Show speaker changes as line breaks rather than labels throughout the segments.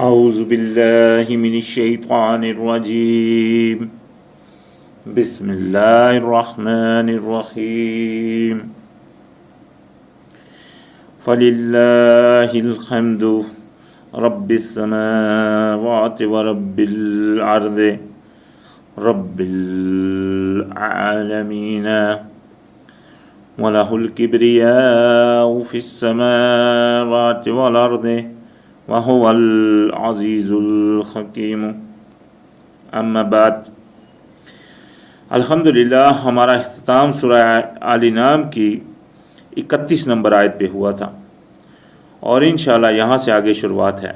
اعوذ باللہ من الشیطان الرجیم بسم اللہ الرحمن الرحیم فللہ الحمد رب السماوات ورب الارض رب العالمین وَلَهُ الْكِبْرِيَاءُ فِي السَّمَاوَاتِ وَالْأَرْضِ وَهُوَ الْعَزِيزُ الْحَكِيمُ اما بعد الحمدللہ ہمارا اختتام سورہ آل انعام کی 31 نمبر آیت پہ ہوا تھا اور انشاءاللہ یہاں سے آگے شروعات ہے۔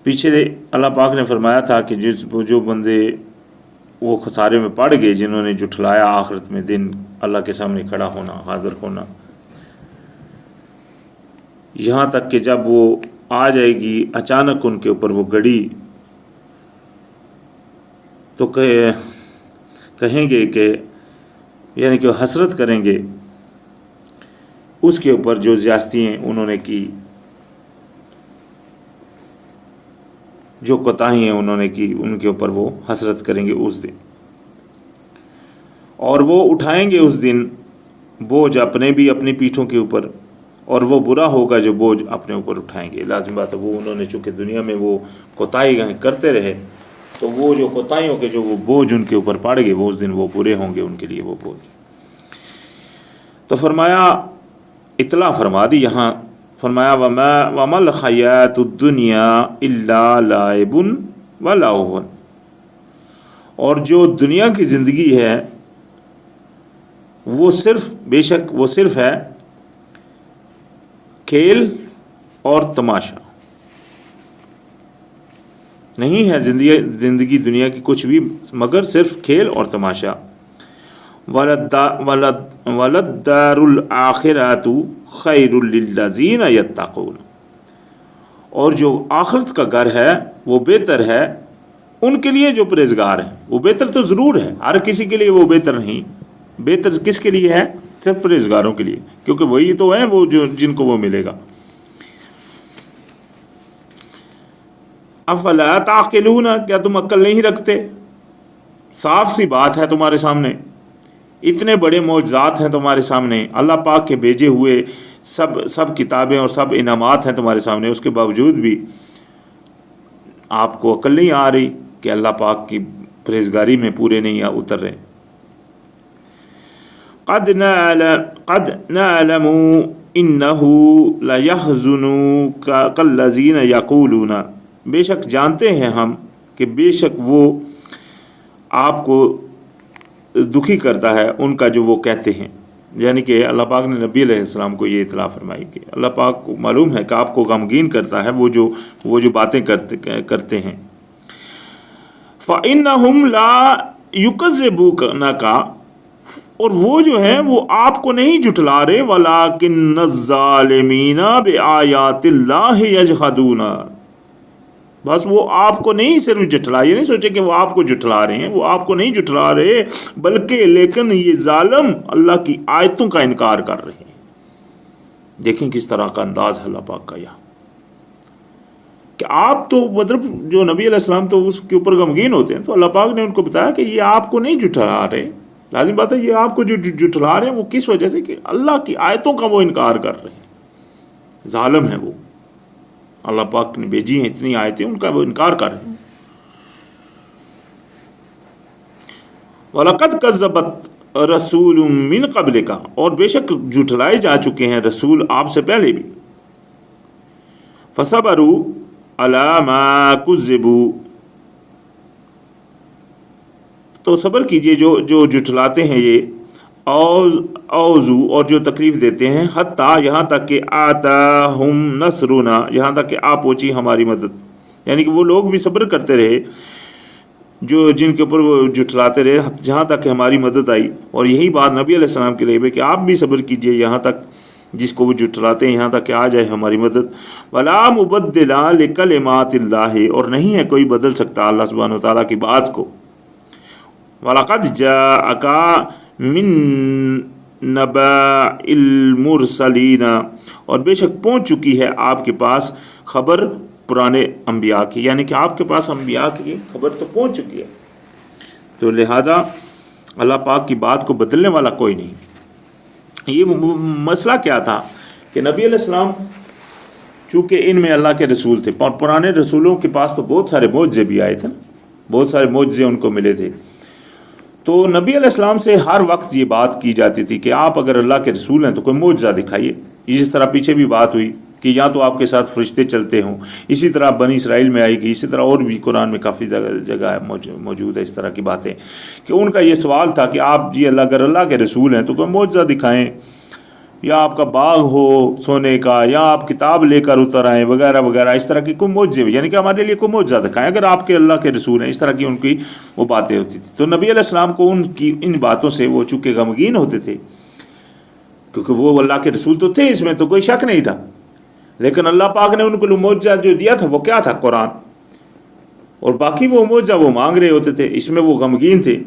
پیچھے اللہ پاک نے فرمایا تھا کہ جو بندے وہ خسارے میں پڑ گئے جنہوں نے جھٹلایا آخرت میں دن اللہ کے سامنے کھڑا ہونا، حاضر ہونا، یہاں تک کہ جب وہ آ جائے گی اچانک ان کے اوپر وہ گڑی تو کہیں گے کہ یعنی کہ حسرت کریں گے اس کے اوپر جو زیادتیاں انہوں نے کی، جو کوتاہیاں انہوں نے کی، ان کے اوپر وہ حسرت کریں گے اس دن، اور وہ اٹھائیں گے اس دن بوجھ اپنے بھی اپنی پیٹھوں کے اوپر، اور وہ برا ہوگا جو بوجھ اپنے اوپر اٹھائیں گے۔ لازم بات ہے وہ انہوں نے چونکہ دنیا میں وہ کوتاہی کرتے رہے تو وہ جو کوتاہیوں کے جو وہ بوجھ ان کے اوپر پڑ گئے وہ اس دن وہ برے ہوں گے ان کے لیے وہ بوجھ۔ تو فرمایا اطلاع فرما دی یہاں، فرمایا وَمَا الْحَيَاةُ الدُّنْيَا إِلَّا لَعِبٌ وَلَهْوٌ، اور جو دنیا کی زندگی ہے وہ بے شک وہ صرف ہے کھیل اور تماشا، نہیں ہے زندگی دنیا کی کچھ بھی مگر صرف کھیل اور تماشا۔ وَلَلدَّارُ الْآخِرَةُ خَيْرٌ لِلَّذِينَ يَتَّقُونَ، اور جو آخرت کا گھر ہے وہ بہتر ہے ان کے لیے جو پرہیزگار ہیں۔ وہ بہتر تو ضرور ہے، ہر کسی کے لیے وہ بہتر نہیں، بہتر کس کے لیے ہے؟ صرف پرہیزگاروں کے لیے، کیونکہ وہی تو ہیں وہ جن کو وہ ملے گا۔ افلا تعقلون، کیا تم عقل نہیں رکھتے؟ صاف سی بات ہے تمہارے سامنے، اتنے بڑے معجزات ہیں تمہارے سامنے، اللہ پاک کے بھیجے ہوئے سب کتابیں اور سب انعامات ہیں تمہارے سامنے، اس کے باوجود بھی آپ کو عقل نہیں آ رہی کہ اللہ پاک کی پرہیزگاری میں پورے نہیں اتر رہے۔ قد نعلم انه ليحزنك الذين يقولون، بے شک جانتے ہیں ہم کہ بے شک وہ آپ کو دکھی کرتا ہے ان کا جو وہ کہتے ہیں، یعنی کہ اللہ پاک نے نبی علیہ السلام کو یہ اطلاع فرمائی کہ اللہ پاک کو معلوم ہے کہ آپ کو غمگین کرتا ہے وہ جو باتیں کرتے ہیں۔ فَإِنَّهُمْ لَا يُكَذِّبُونَكَ، اور وہ جو ہیں وہ آپ کو نہیں جھٹلا رہے، وَلَٰكِنَّ الظَّالِمِينَ بِآيَاتِ اللَّهِ يَجْحَدُونَ، بس وہ آپ کو نہیں صرف جھٹلا، یہ نہیں سوچے کہ وہ آپ کو جھٹلا رہے ہیں، وہ آپ کو نہیں جھٹلا رہے بلکہ لیکن یہ ظالم اللہ کی آیتوں کا انکار کر رہے ہیں۔ دیکھیں کس طرح کا انداز ہے اللہ پاک کا یہاں کہ آپ تو مطلب جو نبی علیہ السلام تو اس کے اوپر غمگین ہوتے ہیں، تو اللہ پاک نے ان کو بتایا کہ یہ آپ کو نہیں جھٹلا رہے، لازم بات ہے یہ آپ کو جو جھٹلا رہے ہیں وہ کس وجہ سے کہ اللہ کی آیتوں کا وہ انکار کر رہے ہیں، ظالم ہے وہ، اللہ پاک نے بھیجی ہیں اتنی آیتیں ان کا وہ انکار کر رہے ہیں۔ وَلَقَدْ كَذَّبَتْ رَسُولٌ مِّن قَبْلِكَ، اور بے شک جھٹلائے جا چکے ہیں رسول آپ سے پہلے بھی۔ فَصَبَرُوا عَلَىٰ مَا كُذِّبُوا، تو صبر کیجئے جو جھٹلاتے ہیں یہ، اوزو، اور جو تکلیف دیتے ہیں، حتیٰ یہاں تک کہ آتاہم نصرنا، یہاں تک کہ آ پہنچی ہماری مدد، یعنی کہ وہ لوگ بھی صبر کرتے رہے جن کے اوپر وہ جھٹلاتے رہے جہاں تک کہ ہماری مدد آئی، اور یہی بات نبی علیہ السلام کے لیے بھی کہ آپ بھی صبر کیجئے یہاں تک جس کو وہ جھٹلاتے ہیں یہاں تک کہ آ جائے ہماری مدد۔ وَلَا مُبَدِّلَ لِكَلِمَاتِ اللَّهِ، اور نہیں ہے کوئی بدل سکتا اللہ سبحانہ وتعالیٰ کی بات کو۔ وَلَقَدْ جَاءَكَ نبأ المرسلین، اور بے شک پہنچ چکی ہے آپ کے پاس خبر پرانے انبیاء کی، یعنی کہ آپ کے پاس انبیاء کی خبر تو پہنچ چکی ہے، تو لہذا اللہ پاک کی بات کو بدلنے والا کوئی نہیں۔ یہ مسئلہ کیا تھا کہ نبی علیہ السلام چونکہ ان میں اللہ کے رسول تھے، اور پرانے رسولوں کے پاس تو بہت سارے معجزے بھی آئے تھے نا، بہت سارے معجزے ان کو ملے تھے، تو نبی علیہ السلام سے ہر وقت یہ بات کی جاتی تھی کہ آپ اگر اللہ کے رسول ہیں تو کوئی معجزہ دکھائیے۔ جس طرح پیچھے بھی بات ہوئی کہ یا تو آپ کے ساتھ فرشتے چلتے ہوں، اسی طرح بنی اسرائیل میں آئی گی، اسی طرح اور بھی قرآن میں کافی جگہ موجود ہے اس طرح کی باتیں، کہ ان کا یہ سوال تھا کہ آپ جی اگر اللہ کے رسول ہیں تو کوئی معجزہ دکھائیں، یا آپ کا باغ ہو سونے کا، یا آپ کتاب لے کر اتر آئیں وغیرہ وغیرہ، اس طرح کی کوئی معجزے، یعنی کہ ہمارے لیے کوئی معجزہ دکھائیں اگر آپ کے اللہ کے رسول ہیں، اس طرح کی ان کی وہ باتیں ہوتی تھیں۔ تو نبی علیہ السلام کو ان باتوں سے وہ چونکہ غمگین ہوتے تھے، کیونکہ وہ اللہ کے رسول تو تھے، اس میں تو کوئی شک نہیں تھا، لیکن اللہ پاک نے ان کو معجزہ جو دیا تھا وہ کیا تھا؟ قرآن، اور باقی وہ معجزہ وہ مانگ رہے ہوتے تھے، اس میں وہ غمگین تھے۔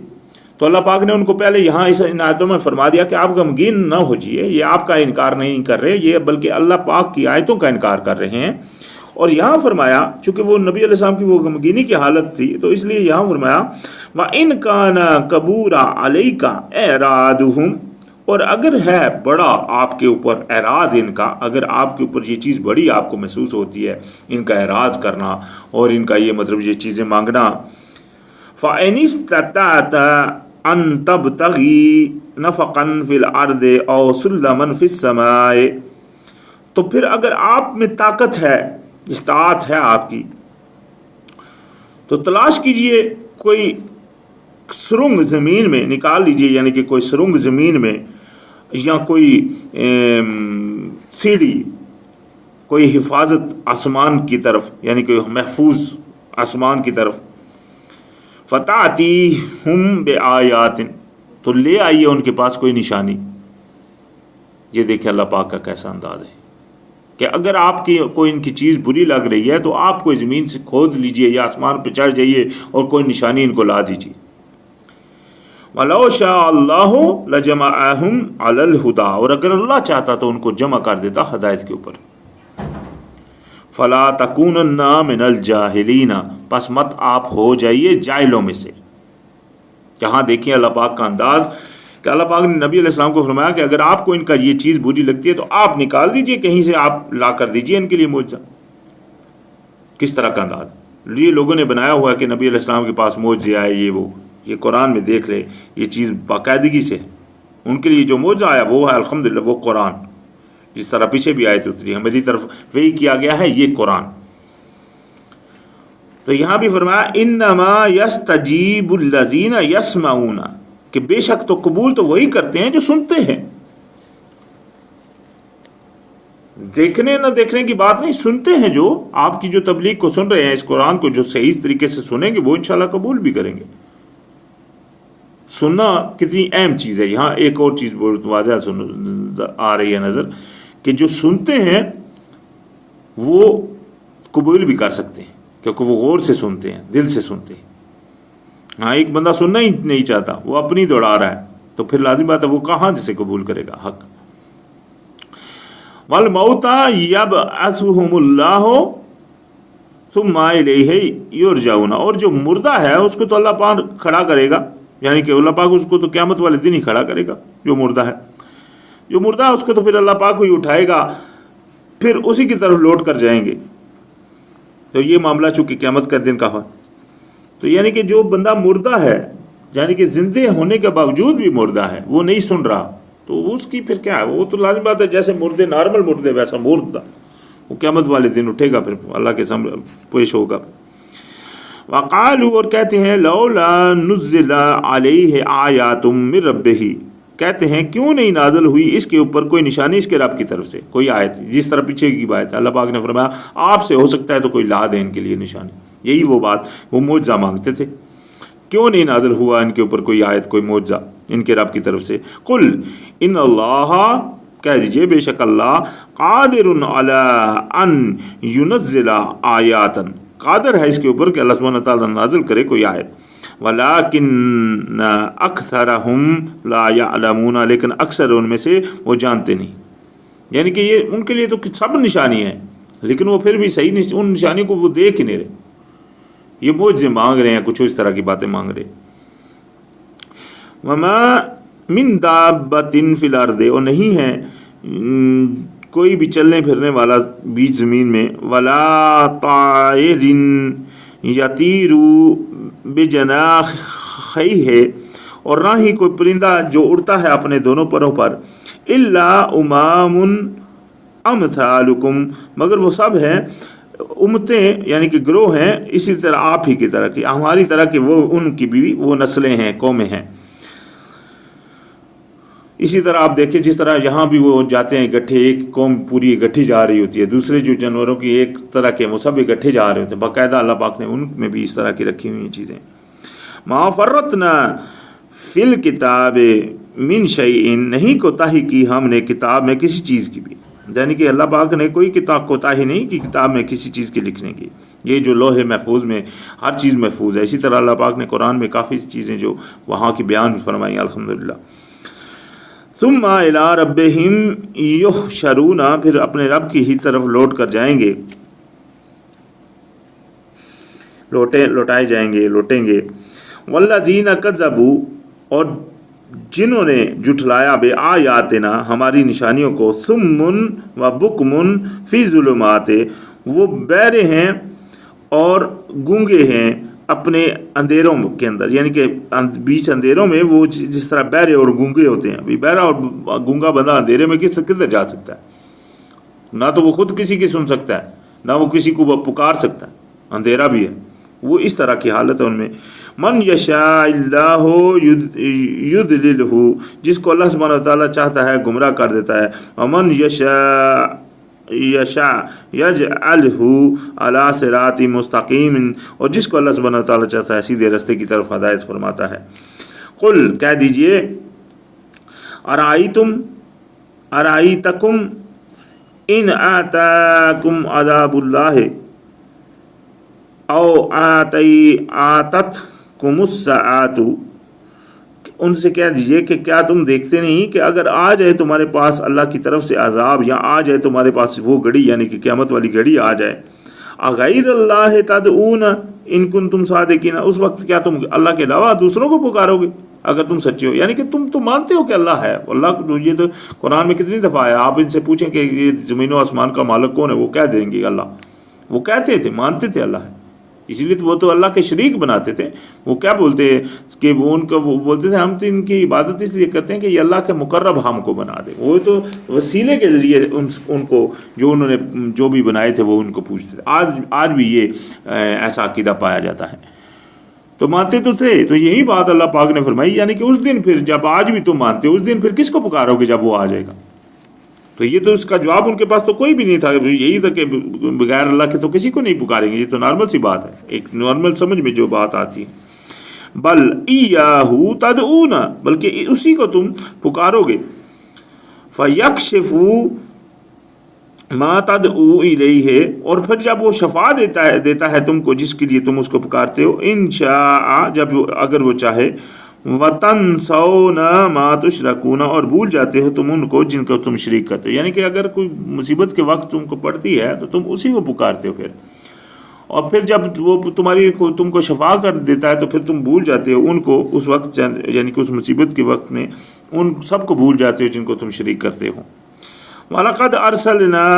تو اللہ پاک نے ان کو پہلے یہاں ان آیتوں میں فرما دیا کہ آپ غمگین نہ ہو جائیے، یہ آپ کا انکار نہیں کر رہے، یہ بلکہ اللہ پاک کی آیتوں کا انکار کر رہے ہیں۔ اور یہاں فرمایا چونکہ وہ نبی علیہ السلام کی وہ غمگینی کی حالت تھی، تو اس لیے یہاں فرمایا وَإِنْ كَانَ كَبُورًا عَلَيْكَ إِعْرَاضُهُمْ، اور اگر ہے بڑا آپ کے اوپر اعراض ان کا، اگر آپ کے اوپر یہ چیز بڑی آپ کو محسوس ہوتی ہے، ان کا اعراض کرنا اور ان کا یہ مطلب یہ چیزیں مانگنا، فَإِنِ اسْتَطَعْتَ أَن تَبْتَغِي نَفَقًا فِي الْأَرْضِ أَوْ سُلَّمًا فِي السَّمَاءِ، تو پھر اگر آپ میں طاقت ہے، استطاعت ہے آپ کی، تو تلاش کیجئے کوئی سرنگ زمین میں نکال لیجئے، یعنی کہ کوئی سرنگ زمین میں، یا کوئی سیڑھی، کوئی حفاظت آسمان کی طرف، یعنی کہ محفوظ آسمان کی طرف، فَتَأْتِيهُمْ بِآيَاتٍ، تو لے آئیے ان کے پاس کوئی نشانی۔ یہ دیکھیں اللہ پاک کا کیسا انداز ہے کہ اگر آپ کی کوئی ان کی چیز بری لگ رہی ہے تو آپ کوئی زمین سے کھود لیجئے یا آسمان پہ چڑھ جائیے اور کوئی نشانی ان کو لا دیجیے۔ وَلَوْ شَاءَ اللَّهُ لَجَمَعَهُمْ عَلَى الْهُدَىٰ، اور اگر اللہ چاہتا تو ان کو جمع کر دیتا ہدایت کے اوپر۔ فَلَا تَكُونَنَّ مِنَ الْجَاهِلِينَ، پس مت آپ ہو جائیے جاہلوں میں سے۔ یہاں دیکھیں اللہ پاک کا انداز کہ اللہ پاک نے نبی علیہ السلام کو فرمایا کہ اگر آپ کو ان کا یہ چیز بری لگتی ہے تو آپ نکال دیجئے، کہیں سے آپ لا کر دیجئے ان کے لیے معجزہ۔ کس طرح کا انداز یہ لوگوں نے بنایا ہوا ہے کہ نبی علیہ السلام کے پاس معجزے آئے، یہ قرآن میں دیکھ لے، یہ چیز باقاعدگی سے ان کے لیے جو معجزہ آیا وہ ہے الحمدللہ وہ قرآن، جس طرح پیچھے بھی آیت اتری میری طرف وہی کیا گیا ہے یہ قرآن۔ تو یہاں بھی فرمایا انما یستجیب الذین یسمعون، کہ بے شک تو قبول تو وہی کرتے ہیں جو سنتے ہیں۔ دیکھنے نہ دیکھنے کی بات نہیں، سنتے ہیں، جو آپ کی جو تبلیغ کو سن رہے ہیں، اس قرآن کو جو صحیح طریقے سے سنیں گے وہ انشاءاللہ قبول بھی کریں گے۔ سننا کتنی اہم چیز ہے۔ یہاں ایک اور چیز بہت واضح آ رہی ہے نظر، کہ جو سنتے ہیں وہ قبول بھی کر سکتے ہیں، کیونکہ وہ غور سے سنتے ہیں، دل سے سنتے ہیں۔ ہاں ایک بندہ سننا ہی نہیں چاہتا، وہ اپنی دوڑا رہا ہے، تو پھر لازم بات ہے وہ کہاں جسے قبول کرے گا حق۔ وَالْمَوْتَى يَبْعَثُهُمُ اللَّهُ ثُمَّ إِلَيْهِ يُرْجَعُونَ، اور جو مردہ ہے اس کو تو اللہ پاک کھڑا کرے گا، یعنی کہ اللہ پاک اس کو تو قیامت والے دن ہی کھڑا کرے گا۔ جو مردہ ہے اس کو تو پھر اللہ پاک کو ہی اٹھائے گا، پھر اسی کی طرف لوٹ کر جائیں گے۔ تو یہ معاملہ چونکہ قیامت کا دن کا ہے، تو یعنی کہ جو بندہ مردہ ہے، یعنی کہ زندے ہونے کے باوجود بھی مردہ ہے، وہ نہیں سن رہا، تو اس کی پھر کیا ہے؟ وہ تو لازم بات ہے جیسے مردے نارمل مردے ویسا مردہ وہ قیامت والے دن اٹھے گا، پھر اللہ کے سامنے پیش ہوگا۔ وقالوا، اور کہتے ہیں لولا نزل علیہ آیات من ربہ، کہتے ہیں کیوں نہیں نازل ہوئی اس کے اوپر کوئی نشانی اس کے رب کی طرف سے، کوئی آیت، جس طرح پیچھے کی بات ہے اللہ پاک نے فرمایا آپ سے ہو سکتا ہے تو کوئی لا دے ان کے لیے نشانی۔ یہی وہ بات، وہ معجزہ مانگتے تھے، کیوں نہیں نازل ہوا ان کے اوپر کوئی آیت، کوئی معجزہ ان کے رب کی طرف سے۔ قل ان اللہ، کہہ دیجئے بے شک اللہ قادر علی ان ینزل آیاتن، قادر ہے اس کے اوپر کہ اللہ سبحانہ تعالیٰ نازل کرے کوئی آیت۔ وَلَٰكِنَّ أَكْثَرَهُمْ لَا يَعْلَمُونَ، لیکن اکثر ان میں سے وہ جانتے نہیں. یعنی کہ یہ ان کے لیے تو سب نشانی ہے، لیکن وہ پھر بھی صحیح ان نشانیوں کو وہ دیکھ ہی نہیں رہے. یہ معجزے مانگ رہے ہیں، کچھ اس طرح کی باتیں مانگ رہے. وَمَا مِن دَابَّةٍ فِي الْأَرْضِ، اور نہیں ہے کوئی بھی چلنے پھرنے والا بیچ زمین میں، وَلَا طَائِرٍ يَطِيرُ بِجَنَاحَيْهِ، اور نہ ہی کوئی پرندہ جو اڑتا ہے اپنے دونوں پروں پر، إِلَّا أُمَامٌ أَمْثَالُكُمْ، مگر وہ سب ہیں امتیں، یعنی کہ گروہ ہیں اسی طرح آپ ہی کی طرح کی، ہماری طرح کی، وہ ان کی بھی وہ نسلیں ہیں، قومیں ہیں. اسی طرح آپ دیکھیں جس طرح یہاں بھی وہ جاتے ہیں اکٹھے، ایک قوم پوری اکٹھی جا رہی ہوتی ہے، دوسرے جو جانوروں کی ایک طرح کے وہ سب اکٹھے جا رہے ہوتے ہیں. باقاعدہ اللہ پاک نے ان میں بھی اس طرح کی رکھی ہوئی چیزیں. ما فرطنا فی الکتاب من شیء، نہیں کوتاہی کی ہم نے کتاب میں کسی چیز کی بھی، یعنی کہ اللہ پاک نے کوئی کتاب کوتاہی نہیں کی کتاب میں کسی چیز کے لکھنے کی. یہ جو لوح محفوظ میں ہر چیز محفوظ ہے. اسی طرح اللہ پاک نے قرآن میں کافی چیزیں جو وہاں کی بیان فرمائی الحمدللہ. ثم الی ربہم یحشرون، پھر اپنے رب کی ہی طرف لوٹ کر جائیں گے، لوٹائے جائیں گے، لوٹیں گے. والذین کذبوا، اور جنہوں نے جھٹلایا بے آیاتنا، ہماری نشانیوں کو، صم و بکم فی ظلمات، وہ بہرے ہیں اور گونگے ہیں اپنے اندھیروں کے اندر، یعنی کہ بیچ اندھیروں میں وہ جس طرح بہرے اور گونگے ہوتے ہیں. ابھی بہرا اور گونگا بندہ اندھیرے میں کدھر جا سکتا ہے؟ نہ تو وہ خود کسی کی سن سکتا ہے، نہ وہ کسی کو پکار سکتا ہے، اندھیرا بھی ہے. وہ اس طرح کی حالت ہے ان میں. من یشاء اللہ یضللہ، جس کو اللہ سبحانہ وتعالیٰ چاہتا ہے گمراہ کر دیتا ہے. ومن یشاء یجعلہ علی صراط مستقیم، اور جس کو اللہ سبحانہ وتعالیٰ چاہتا ہے سیدھے راستے کی طرف ہدایت فرماتا ہے. قل، کہہ دیجئے، ارائیتکم ان آتاکم عذاب اللہ او آتتکم الساعۃ، ان سے کہہ دیجئے کہ کیا تم دیکھتے نہیں کہ اگر آ جائے تمہارے پاس اللہ کی طرف سے عذاب، یا آ جائے تمہارے پاس وہ گھڑی، یعنی کہ قیامت والی گھڑی آ جائے، غیر اللہ تدعون ان کنتم صادقین، اس وقت کیا تم اللہ کے علاوہ دوسروں کو پکارو گے اگر تم سچے ہو؟ یعنی کہ تم تو مانتے ہو کہ اللہ ہے. اللہ، یہ تو قرآن میں کتنی دفعہ ہے. آپ ان سے پوچھیں کہ یہ زمین و آسمان کا مالک کون ہے، وہ کہہ دیں گے اللہ. وہ کہتے تھے، مانتے تھے اللہ ہے، اسی لیے تو وہ تو اللہ کے شریک بناتے تھے. وہ کیا بولتے کہ وہ ان کو وہ بولتے تھے ہم تو ان کی عبادت اس لیے کرتے ہیں کہ یہ اللہ کے مقرب ہم کو بنا دے. وہ تو وسیلے کے ذریعے ان کو جو انہوں نے جو بھی بنائے تھے وہ ان کو پوچھتے تھے. آج بھی یہ ایسا عقیدہ پایا جاتا ہے. تو مانتے تو تھے. تو یہی بات اللہ پاک نے فرمائی، یعنی کہ اس دن پھر جب آج بھی تم مانتے ہو، اس دن پھر کس کو پکارو گے جب وہ آ جائے گا؟ تو یہ تو اس کا جواب ان کے پاس تو کوئی بھی نہیں تھا. یہی تھا کہ بغیر اللہ کے تو کسی کو نہیں پکاریں گے. یہ تو نارمل سی بات ہے، ایک نارمل سمجھ میں جو بات آتی ہے. بل ایاہ تدعون، بلکہ اسی کو تم پکارو گے. فیکشف ما تدعو الیہ، اور پھر جب وہ شفا دیتا ہے تم کو جس کے لیے تم اس کو پکارتے ہو. انشاء، جب اگر وہ چاہے. وَتَنْسَوْنَ مَا تُشْرَكُونَ، اور بھول جاتے ہو تم ان کو جن کو تم شریک کرتے ہو. یعنی کہ اگر کوئی مصیبت کے وقت تم کو پڑتی ہے تو تم اسی کو پکارتے ہو پھر، اور پھر جب وہ تم کو شفا کر دیتا ہے تو پھر تم بھول جاتے ہو ان کو اس وقت، یعنی کہ اس مصیبت کے وقت میں ان سب کو بھول جاتے ہو جن کو تم شریک کرتے ہو. وَلَقَدْ أَرْسَلْنَا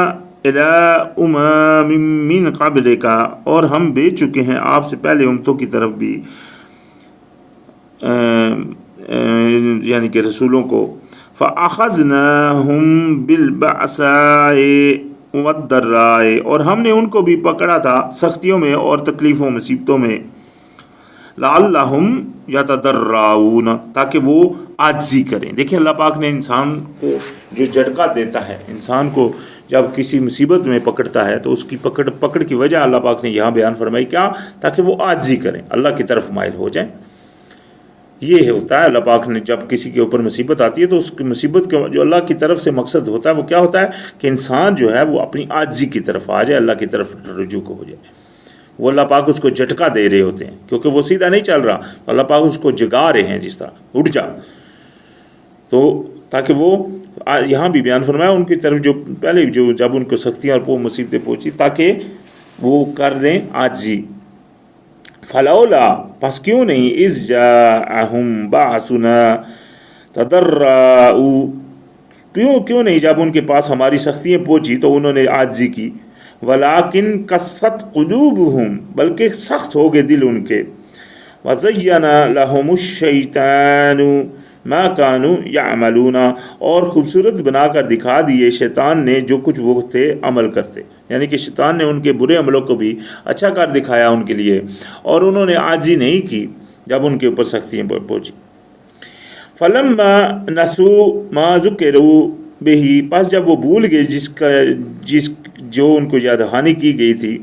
إِلَىٰ أُمَمٍ مِّن قَبْلِكَ، اور ہم بھیج چکے ہیں آپ سے پہلے امتوں کی طرف بھی، یعنی کہ رسولوں کو. فَأَخَذْنَاهُمْ بِالْبَأْسَاءِ وَالضَّرَّاءِ، اور ہم نے ان کو بھی پکڑا تھا سختیوں میں اور تکلیفوں مصیبتوں میں. لَعَلَّهُمْ يَتَضَرَّعُونَ، تاکہ وہ عاجزی کریں. دیکھیں اللہ پاک نے انسان کو جو جھٹکا دیتا ہے، انسان کو جب کسی مصیبت میں پکڑتا ہے تو اس کی پکڑ کی وجہ اللہ پاک نے یہاں بیان فرمائی، کیا؟ تاکہ وہ عاجزی کریں، اللہ کی طرف مائل ہو جائیں. یہ ہوتا ہے اللہ پاک نے جب کسی کے اوپر مصیبت آتی ہے تو اس کی مصیبت کا جو اللہ کی طرف سے مقصد ہوتا ہے وہ کیا ہوتا ہے کہ انسان جو ہے وہ اپنی عاجزی کی طرف آ جائے، اللہ کی طرف رجوع کو ہو جائے. وہ اللہ پاک اس کو جھٹکا دے رہے ہوتے ہیں کیونکہ وہ سیدھا نہیں چل رہا، اللہ پاک اس کو جگا رہے ہیں جس طرح اٹھ جا، تو تاکہ وہ یہاں بھی بیان فرمایا ان کی طرف جو پہلے جو جب ان کو سختیاں اور مصیبتیں پہنچی تاکہ وہ کر دیں عاجزی. فلولا پس کیوں نہیں اذ جاءہم باسنا تضرعوا کیوں نہیں جب ان کے پاس ہماری سختیاں پہنچی تو انہوں نے عاجزی کی. ولیکن قست قلوبہم بلکہ سخت ہو گئے دل ان کے. وزین لہم الشیطان ما کانوا یعملون اور خوبصورت بنا کر دکھا دیے شیطان نے جو کچھ وہ تھے عمل کرتے، یعنی کہ شیطان نے ان کے برے عملوں کو بھی اچھا کر دکھایا ان کے لیے، اور انہوں نے عاجزی نہیں کی جب ان کے اوپر سختیاں پہنچی. فلما نسوا ما ذکروا بہ پس جب وہ بھول گئے جو ان کو یاد دہانی کی گئی تھی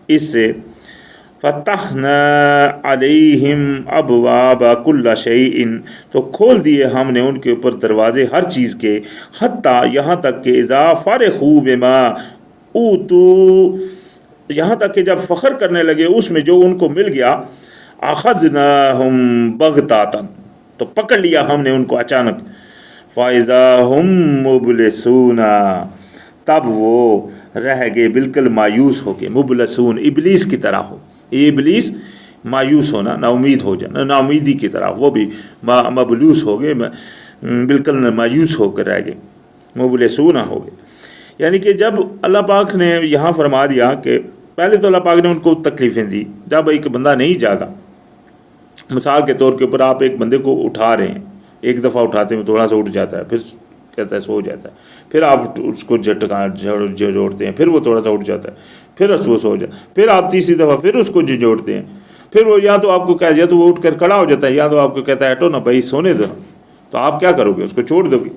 اس سے، فتحنا علیہم ابواب کل شیء تو کھول دیے ہم نے ان کے اوپر دروازے ہر چیز کے، حتیٰ یہاں تک کہ اذا فرحوا بما اوتوا یہاں تک کہ جب فخر کرنے لگے اس میں جو ان کو مل گیا، اخذناہم بغتۃ تو پکڑ لیا ہم نے ان کو اچانک، فاذا ہم مبلسون تب وہ رہ گئے بالکل مایوس ہو کے. مبلسون ابلیس کی طرح ہو، یہ ابلیس مایوس ہونا، نا امید ہو جانا، نا امیدی کی طرح وہ بھی مبلوس ہو گئے، بالکل مایوس ہو کر رہ گئے، مبلسون ہو گئے. یعنی کہ جب اللہ پاک نے یہاں فرما دیا کہ پہلے تو اللہ پاک نے ان کو تکلیفیں دی، جب ایک بندہ نہیں جاگا، مثال کے طور کے اوپر آپ ایک بندے کو اٹھا رہے ہیں، ایک دفعہ اٹھاتے میں تھوڑا سا اٹھ جاتا ہے، پھر کہتا ہے سو جاتا ہے، پھر آپ اس کو جھٹکا جوڑتے ہیں، پھر وہ تھوڑا سا اٹھ جاتا ہے، پھر وہ سو جاتا ہے، پھر آپ تیسری دفعہ پھر اس کو جوڑتے ہیں، پھر وہ یا تو آپ کو کہہ دیا تو وہ اٹھ کر کھڑا ہو جاتا ہے، یا تو آپ کو کہتا ہے ہٹو نا بھائی سونے دو، تو آپ کیا کرو گے؟ اس کو چھوڑ دو گے؟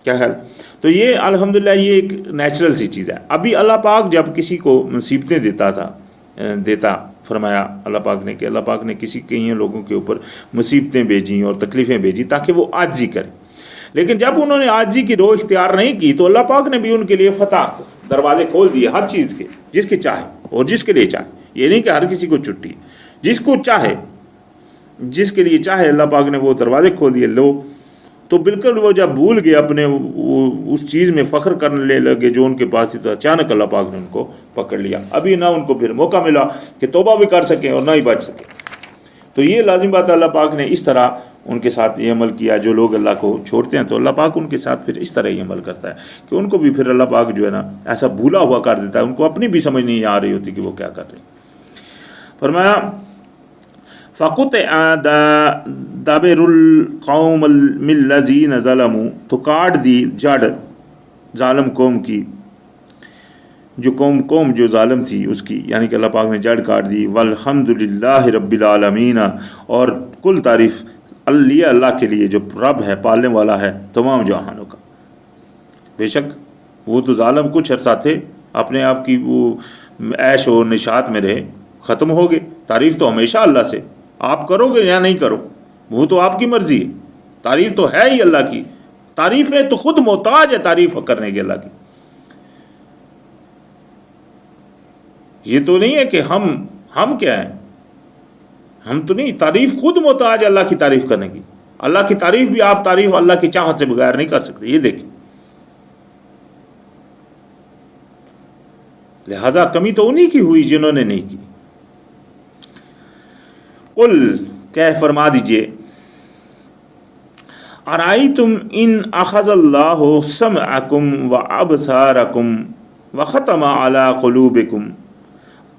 کیا خیال؟ تو یہ الحمدللہ یہ ایک نیچرل سی چیز ہے. ابھی اللہ پاک جب کسی کو مصیبتیں دیتا فرمایا اللہ پاک نے کہ اللہ پاک نے کئی لوگوں کے اوپر مصیبتیں بھیجیں اور تکلیفیں بھیجی تاکہ وہ عاجزی کریں، لیکن جب انہوں نے عاجزی کی روح اختیار نہیں کی تو اللہ پاک نے بھی ان کے لیے فتح دروازے کھول دیے ہر چیز کے، جس کے چاہے اور جس کے لیے چاہے. یہ نہیں کہ ہر کسی کو چھٹی، جس کو چاہے جس کے لیے چاہے اللہ پاک نے وہ دروازے کھول دیے. لو تو بالکل وہ جب بھول گئے اپنے اس چیز میں فخر کرنے لگے جو ان کے پاس ہی، تو اچانک اللہ پاک نے ان کو پکڑ لیا. ابھی نہ ان کو پھر موقع ملا کہ توبہ بھی کر سکیں اور نہ ہی بچ سکیں. تو یہ لازم بات ہے اللہ پاک نے اس طرح ان کے ساتھ یہ عمل کیا. جو لوگ اللہ کو چھوڑتے ہیں تو اللہ پاک ان کے ساتھ پھر اس طرح ہی عمل کرتا ہے کہ ان کو بھی پھر اللہ پاک جو ہے نا ایسا بھولا ہوا کر دیتا ہے، ان کو اپنی بھی سمجھ نہیں آ رہی ہوتی کہ وہ کیا کر رہے ہیں. فرمایا فَقُطِعَ دَابِرُ الْقَوْمِ الَّذِينَ ظَلَمُوا تو کاٹ دی جڑ ظالم قوم کی، جو قوم جو ظالم تھی اس کی، یعنی کہ اللہ پاک نے جڑ کاٹ دی. وَالْحَمْدُ لِلَّهِ رَبِّ الْعَالَمِينَ اور کل تعریف اللہ کے لیے جو رب ہے، پالنے والا ہے تمام جہانوں کا. بے شک وہ تو ظالم کچھ عرصہ تھے، اپنے آپ کی وہ عیش و نشاط میں رہے، ختم ہو گئے. تعریف تو ہمیشہ اللہ سے، آپ کرو گے یا نہیں کرو وہ تو آپ کی مرضی ہے. تعریف تو ہے ہی اللہ کی، تعریف ہے تو خود محتاج ہے تعریف کرنے کے اللہ کی. یہ تو نہیں ہے کہ ہم کیا ہیں، ہم تو نہیں، تعریف خود محتاج ہے اللہ کی تعریف کرنے کی. اللہ کی تعریف بھی آپ تعریف اللہ کی چاہت سے بغیر نہیں کر سکتے. یہ دیکھیں، لہذا کمی تو انہی کی ہوئی جنہوں نے نہیں کی. قل کہہ فرما دیجئے، ارائیتم ان اخذ اللہ سمعکم وابصارکم وختم علی قلوبکم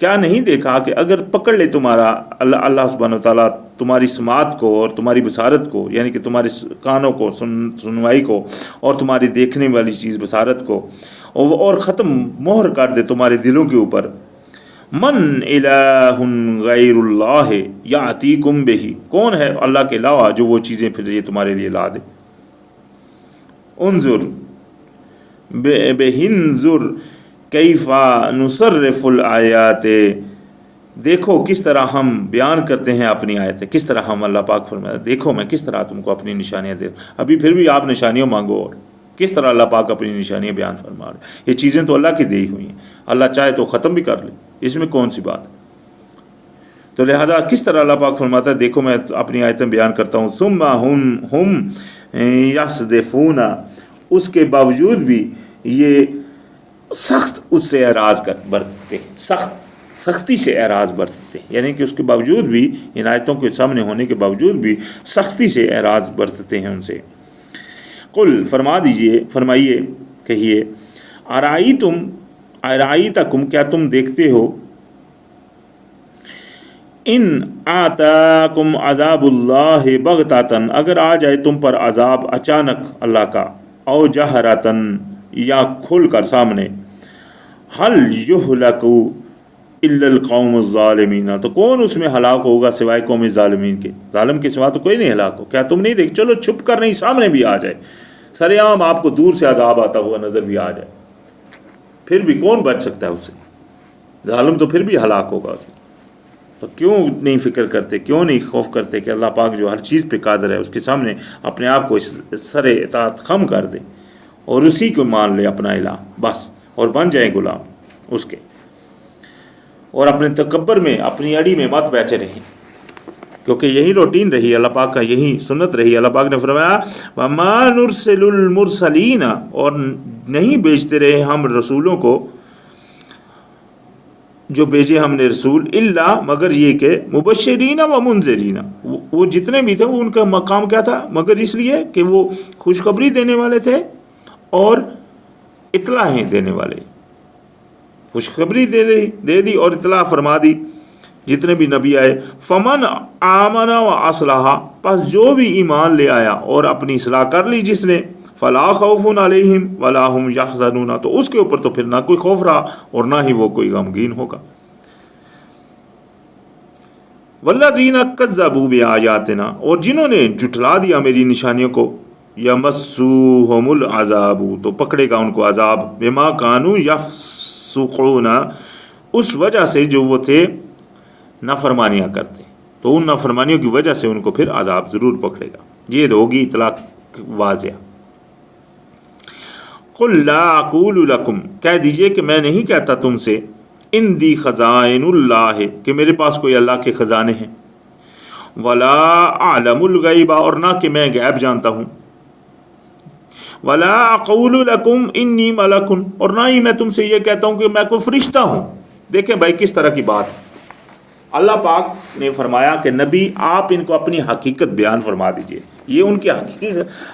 کیا نہیں دیکھا کہ اگر پکڑ لے تمہارا اللہ سبحانہ وتعالیٰ تمہاری سماعت کو اور تمہاری بصارت کو، یعنی کہ تمہارے کانوں کو، سنوائی کو، اور تمہاری دیکھنے والی چیز بصارت کو، اور ختم مہر کر دے تمہارے دلوں کے اوپر. من الہ غیر اللہ یاتیکم بہ کون ہے اللہ کے علاوہ جو وہ چیزیں پھر یہ تمہارے لیے لا دے. انظر بہنظر کیف نصرف الآیات دیکھو کس طرح ہم بیان کرتے ہیں اپنی آیتیں، کس طرح ہم، اللہ پاک فرمایا دیکھو میں کس طرح تم کو اپنی نشانیاں دے. ابھی پھر بھی آپ نشانیاں مانگو، اور کس طرح اللہ پاک اپنی نشانیاں بیان فرما رہے. یہ چیزیں تو اللہ کی دی ہوئی ہیں، اللہ چاہے تو ختم بھی کر لے، اس میں کون سی بات؟ تو لہذا کس طرح اللہ پاک فرماتا ہے، دیکھو میں اپنی آیتیں بیان کرتا ہوں، ثم ہم یصدفون، اس کے باوجود بھی یہ سخت اس سے اعراض برتتے ہیں، سختی سے اعراض برتتے ہیں، یعنی کہ اس کے باوجود بھی، ان آیتوں کے سامنے ہونے کے باوجود بھی سختی سے اعراض برتتے ہیں ان سے۔ قل، فرمائیے، کہیے، ارائیتکم، کیا تم دیکھتے ہو، ان آتاکم عذاب اللہ بغتۃ، اگر آ جائے تم پر عذاب اچانک اللہ کا، او جہرتن، یا کھل کر سامنے، حل یہلک الا القوم الظالمین، تو کون اس میں ہلاک ہوگا سوائے قوم ظالمین کے؟ ظالم کے سوا تو کوئی نہیں ہلاک ہو۔ کیا تم نہیں دیکھ، چلو چھپ کر نہیں، سامنے بھی آ جائے، سر عام آپ کو دور سے عذاب آتا ہوا نظر بھی آ جائے، پھر بھی کون بچ سکتا ہے اس سے؟ ظالم تو پھر بھی ہلاک ہوگا اس میں۔ تو کیوں نہیں فکر کرتے، کیوں نہیں خوف کرتے کہ اللہ پاک جو ہر چیز پہ قادر ہے، اس کے سامنے اپنے آپ کو سر اطاعت خم کر دے اور اسی کو مان لے اپنا الہ بس، اور بن جائیں غلام اس کے، اور اپنے تکبر میں، اپنی اڑی میں مت بیٹھے رہیں، کیونکہ یہی روٹین رہی اللہ پاک کا، یہی سنت رہی۔ اللہ پاک نے فرمایا وَمَا نُرْسِلُ الْمُرْسَلِينَ، اور نہیں بیچتے رہے ہم رسولوں کو، جو بھیجے ہم نے رسول، اللہ، مگر یہ کہ مبشرین و منذرین، وہ جتنے بھی تھے وہ ان کا مقام کیا تھا؟ مگر اس لیے کہ وہ خوشخبری دینے والے تھے اور اطلاعیں دینے والے، خوشخبری دے دی اور اطلاع فرما دی جتنے بھی نبی آئے۔ فمن آمن و اصلح، پس جو بھی ایمان لے آیا اور اپنی اصلاح کر لی جس نے، فلا خوف علیہم ولا هم یحزنون، تو اس کے اوپر تو پھر نہ کوئی خوف رہا اور نہ ہی وہ کوئی غمگین ہوگا۔ والذین کذبوا بآیاتنا، اور جنہوں نے جھٹلا دیا میری نشانیوں کو، یمسوہم العذاب، تو پکڑے گا ان کو عذاب، بما کانوا یفسقون، اس وجہ سے جو وہ تھے نافرمانیاں کرتے، تو ان نافرمانیوں کی وجہ سے ان کو پھر عذاب ضرور پکڑے گا۔ یہ ہوگی اطلاق واضح۔ قل لا اقول لکم، کہہ دیجئے کہ میں نہیں کہتا تم سے، عندی خزائن اللہ، کہ میرے پاس کوئی اللہ کے خزانے ہیں، ولا اعلم الغیب، اور نہ کہ میں غیب جانتا ہوں، ولا اقول لکم انی ملک، اور نہ ہی میں تم سے یہ کہتا ہوں کہ میں کوئی فرشتہ ہوں۔ دیکھیں بھائی کس طرح کی بات ہے، اللہ پاک نے فرمایا کہ نبی آپ ان کو اپنی حقیقت بیان فرما دیجئے، یہ ان کی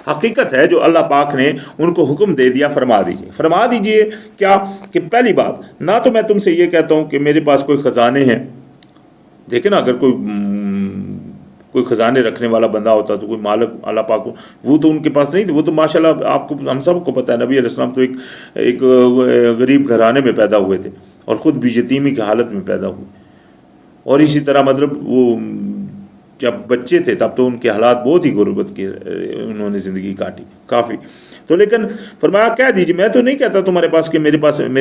حقیقت ہے جو اللہ پاک نے ان کو حکم دے دیا، فرما دیجئے کیا کہ پہلی بات، نہ تو میں تم سے یہ کہتا ہوں کہ میرے پاس کوئی خزانے ہیں۔ دیکھیں نا، اگر کوئی خزانے رکھنے والا بندہ ہوتا تو کوئی مالک اللہ پاک، وہ تو ان کے پاس نہیں تھے، وہ تو ماشاءاللہ آپ کو، ہم سب کو پتہ ہے، نبی علیہ السلام تو ایک غریب گھرانے میں پیدا ہوئے تھے اور خود بھی یتیمی کی حالت میں پیدا ہوئے، اور اسی طرح مطلب وہ جب بچے تھے تب تو ان کے حالات بہت ہی غربت کے انہوں نے زندگی کاٹی کافی۔ تو لیکن فرمایا کہہ دیجیے، میں تو نہیں کہتا تمہارے پاس کہ میرے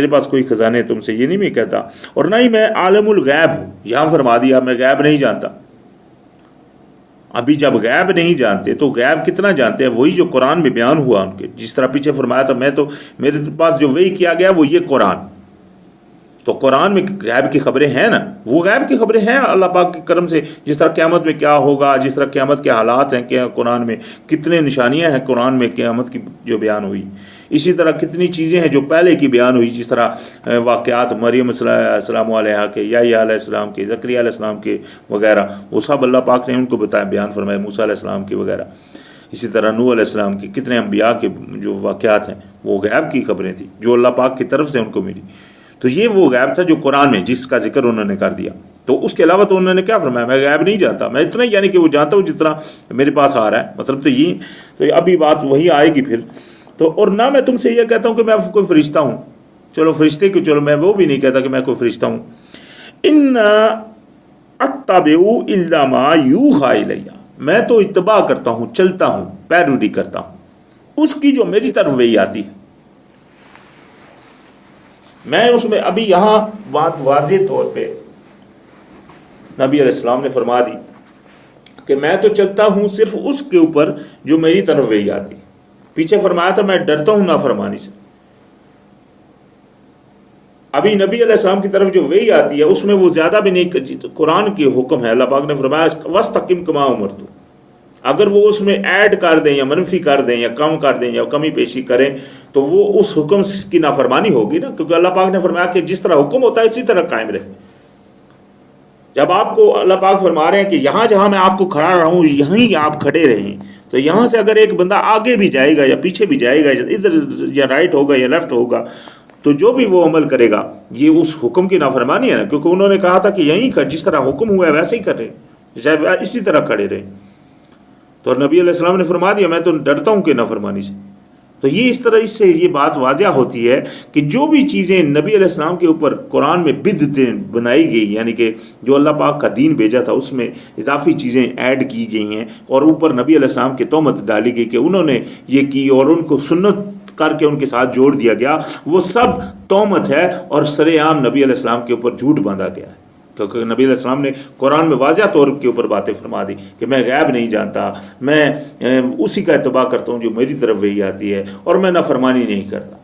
پاس کوئی خزانے تم سے، یہ نہیں میں کہتا، اور نہ ہی میں عالم الغیب ہوں۔ یہاں فرما دیا میں غیب نہیں جانتا۔ ابھی جب غیب نہیں جانتے تو غیب کتنا جانتے ہیں؟ وہی جو قرآن میں بیان ہوا ان کے، جس طرح پیچھے فرمایا تھا میرے پاس جو وحی کیا گیا وہ یہ قرآن، تو قرآن میں غیب کی خبریں ہیں نا، وہ غیب کی خبریں ہیں اللہ پاک کے کرم سے، جس طرح قیامت میں کیا ہوگا، جس طرح قیامت کے حالات ہیں کہ قرآن میں کتنے نشانیاں ہیں، قرآن میں قیامت کی جو بیان ہوئی، اسی طرح کتنی چیزیں ہیں جو پہلے کی بیان ہوئی، جس طرح واقعات مریم السلام علیہ کے، یحییٰ علیہ السلام کے، زکریا علیہ السلام کے وغیرہ، وہ سب اللہ پاک نے ان کو بتایا، بیان فرمایا، موسیٰ علیہ السلام کے وغیرہ، اسی طرح نوح علیہ السلام کے، کتنے انبیاء کے جو واقعات ہیں وہ غیب کی خبریں تھیں جو اللہ پاک کی طرف سے ان کو ملی۔ تو یہ وہ غیب تھا جو قرآن میں جس کا ذکر انہوں نے کر دیا۔ تو اس کے علاوہ تو انہوں نے کیا فرمایا؟ میں غیب نہیں جانتا، میں اتنا یعنی کہ وہ جانتا ہوں جتنا میرے پاس آ رہا ہے، مطلب تو یہ، تو ابھی بات وہی آئے گی پھر تو۔ اور نہ میں تم سے یہ کہتا ہوں کہ میں کوئی فرشتہ ہوں، چلو فرشتے کی، چلو میں وہ بھی نہیں کہتا کہ میں کوئی فرشتہ ہوں۔ ان اتبع الا ما یوحی الی، میں تو اتباع کرتا ہوں، چلتا ہوں، پیروی کرتا ہوں اس کی جو میری طرف وحی آتی ہے، میں اس میں۔ ابھی یہاں بات واضح طور پہ نبی علیہ السلام نے فرما دی کہ میں تو چلتا ہوں صرف اس کے اوپر جو میری طرف وحی آتی ہے۔ پیچھے فرمایا تھا میں ڈرتا ہوں نافرمانی سے، ابھی نبی علیہ السلام کی طرف جو وحی آتی ہے اس میں وہ زیادہ بھی نہیں، قرآن کی حکم ہے، اللہ پاک نے فرمایا وَاسْتَقِمْ كَمَا أُمِرْتَ، اگر وہ اس میں ایڈ کر دیں یا منفی کر دیں یا کم کر دیں یا کمی پیشی کریں تو وہ اس حکم کی نافرمانی ہوگی نا، کیونکہ اللہ پاک نے فرمایا کہ جس طرح حکم ہوتا ہے اسی طرح قائم رہیں۔ جب آپ کو اللہ پاک فرما رہے ہیں کہ یہاں جہاں میں آپ کو کھڑا رہا ہوں یہیں آپ کھڑے رہیں، تو یہاں سے اگر ایک بندہ آگے بھی جائے گا یا پیچھے بھی جائے گا، ادھر یا رائٹ ہوگا یا لیفٹ ہوگا، تو جو بھی وہ عمل کرے گا یہ اس حکم کی نافرمانی ہے نا، کیونکہ انہوں نے کہا تھا کہ یہیں جس طرح حکم ہوا ہے ویسے ہی کر رہے، اسی طرح کھڑے رہیں۔ تو نبی علیہ السلام نے فرما دیا میں تو ڈرتا ہوں کہ نافرمانی سے۔ تو یہ اس طرح اس سے یہ بات واضح ہوتی ہے کہ جو بھی چیزیں نبی علیہ السلام کے اوپر قرآن میں بدعتیں بنائی گئی، یعنی کہ جو اللہ پاک کا دین بھیجا تھا اس میں اضافی چیزیں ایڈ کی گئی ہیں اور اوپر نبی علیہ السلام کی تہمت ڈالی گئی کہ انہوں نے یہ کی اور ان کو سنت کر کے ان کے ساتھ جوڑ دیا گیا، وہ سب تہمت ہے اور سرے عام نبی علیہ السلام کے اوپر جھوٹ باندھا گیا ہے، کیونکہ نبی علیہ السلام نے قرآن میں واضح طور کے اوپر باتیں فرما دی کہ میں غیب نہیں جانتا، میں اسی کا اتباع کرتا ہوں جو میری طرف وحی آتی ہے اور میں نافرمانی نہیں کرتا۔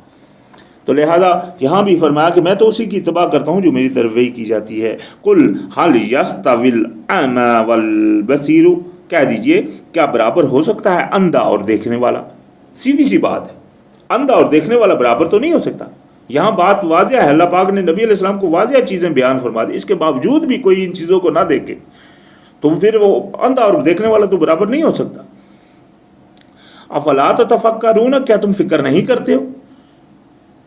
تو لہذا یہاں بھی فرمایا کہ میں تو اسی کی اتباع کرتا ہوں جو میری طرف وحی کی جاتی ہے۔ قل هل يستوي الاعمى والبصير، کہہ دیجئے کیا برابر ہو سکتا ہے اندھا اور دیکھنے والا؟ سیدھی سی بات ہے، اندھا اور دیکھنے والا برابر تو نہیں ہو سکتا۔ یہاں بات واضح ہے، اللہ پاک نے نبی علیہ السلام کو واضح چیزیں بیان فرما دی، اس کے باوجود بھی کوئی ان چیزوں کو نہ دیکھے تو پھر وہ اندھا اور دیکھنے والا تو برابر نہیں ہو سکتا۔ افلا تتفکرون، کیا تم فکر نہیں کرتے ہو؟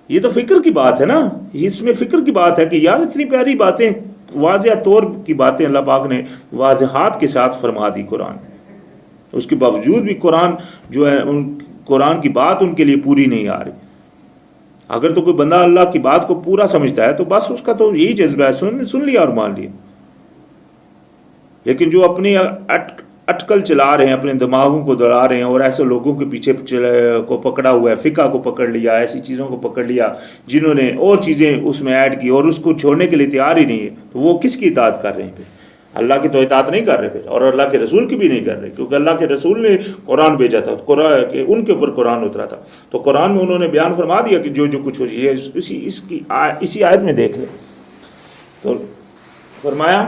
یہ تو فکر کی بات ہے نا، اس میں فکر کی بات ہے کہ یار اتنی پیاری باتیں، واضح طور کی باتیں اللہ پاک نے واضحات کے ساتھ فرما دی قرآن، اس کے باوجود بھی قرآن جو ہے قرآن کی بات ان کے لیے پوری نہیں آ رہی۔ اگر تو کوئی بندہ اللہ کی بات کو پورا سمجھتا ہے تو بس اس کا تو یہی جذبہ ہے، سن لیا اور مان لیا۔ لیکن جو اپنی اٹکل چلا رہے ہیں، اپنے دماغوں کو دوڑا رہے ہیں اور ایسے لوگوں کے پیچھے کو پکڑا ہوا ہے، فقہ کو پکڑ لیا، ایسی چیزوں کو پکڑ لیا جنہوں نے اور چیزیں اس میں ایڈ کی اور اس کو چھوڑنے کے لیے تیار ہی نہیں ہے، تو وہ کس کی اطاعت کر رہے ہیں پھر؟ اللہ کی تو اطاعت نہیں کر رہے پھر، اور اللہ کے رسول کی بھی نہیں کر رہے، کیونکہ اللہ کے رسول نے قرآن بھیجا تھا، ان کے اوپر قرآن اترا تھا، تو قرآن میں انہوں نے بیان فرما دیا کہ جو کچھ ہو یہ اسی آیت میں دیکھ لیں۔ تو فرمایا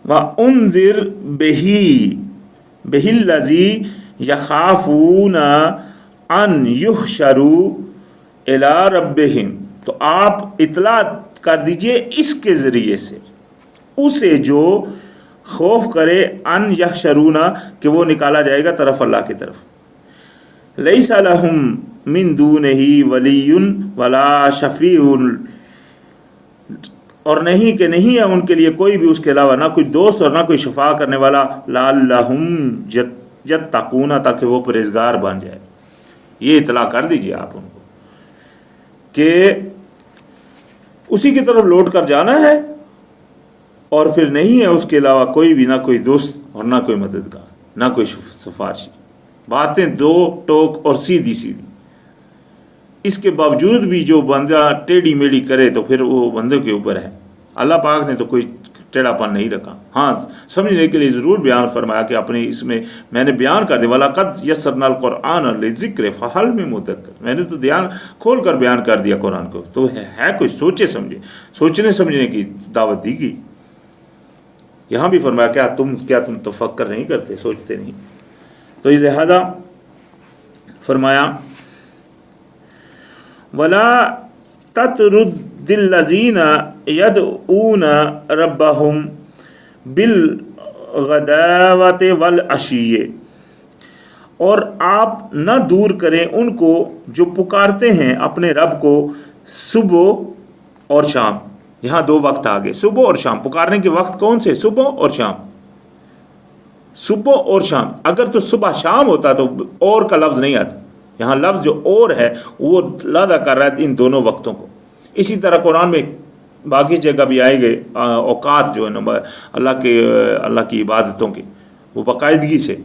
وَأُنذِرْ بِهِ الَّذِي يَخَافُونَ أَنْ يُحْشَرُوا إِلَىٰ رَبِّهِمْ، تو آپ اطلاع کر دیجئے اس کے ذریعے سے اسے جو خوف کرے ان یحشرون، کہ وہ نکالا جائے گا طرف اللہ کی طرف۔ لیس لہم من دونہ ولی ولا شفیع، اور نہیں کہ نہیں ہے ان کے لیے کوئی بھی اس کے علاوہ نہ کوئی دوست اور نہ کوئی شفاع کرنے والا، لعلہم یتقون، تاکہ وہ پرہیزگار بن جائے۔ یہ اطلاع کر دیجئے آپ ان کو کہ اسی کی طرف لوٹ کر جانا ہے اور پھر نہیں ہے اس کے علاوہ کوئی بھی، نہ کوئی دوست اور نہ کوئی مددگار، نہ کوئی سفارشی۔ باتیں دو ٹوک اور سیدھی سیدھی، اس کے باوجود بھی جو بندہ ٹیڑھی میڑھی کرے تو پھر وہ بندے کے اوپر ہے۔ اللہ پاک نے تو کوئی ٹیڑھا پن نہیں رکھا، ہاں سمجھنے کے لیے ضرور بیان فرمایا کہ اپنے اس میں نے بیان کر دیا، وَلَقَدْ يَسَّرْنَا الْقُرْآنَ لِلذِّكْرِ فَهَلْ مِن مُدَّكِرٍ، میں نے تو دھیان کھول کر بیان کر دیا قرآن کو، تو ہے کوئی سوچے سمجھے، سوچنے سمجھنے کی دعوت دی گئی۔ یہاں بھی فرمایا کیا تم تفکر نہیں کرتے، سوچتے نہیں؟ تو لہذا فرمایا وَلَا تَطْرُدِ الَّذِينَ يَدْعُونَ رَبَّهُمْ بِالْغَدَاوَةِ وَالْعَشِيِّ، اور آپ نہ دور کریں ان کو جو پکارتے ہیں اپنے رب کو صبح اور شام۔ یہاں دو وقت آ گئے، صبح اور شام۔ پکارنے کے وقت کون سے؟ صبح اور شام، صبح اور شام۔ اگر تو صبح شام ہوتا تو اور کا لفظ نہیں آتا، یہاں لفظ جو اور ہے وہ لادا کر رہا ہے ان دونوں وقتوں کو۔ اسی طرح قرآن میں باقی جگہ بھی آئے گئے اوقات جو ہے نا اللہ کی عبادتوں کے، وہ باقاعدگی سے۔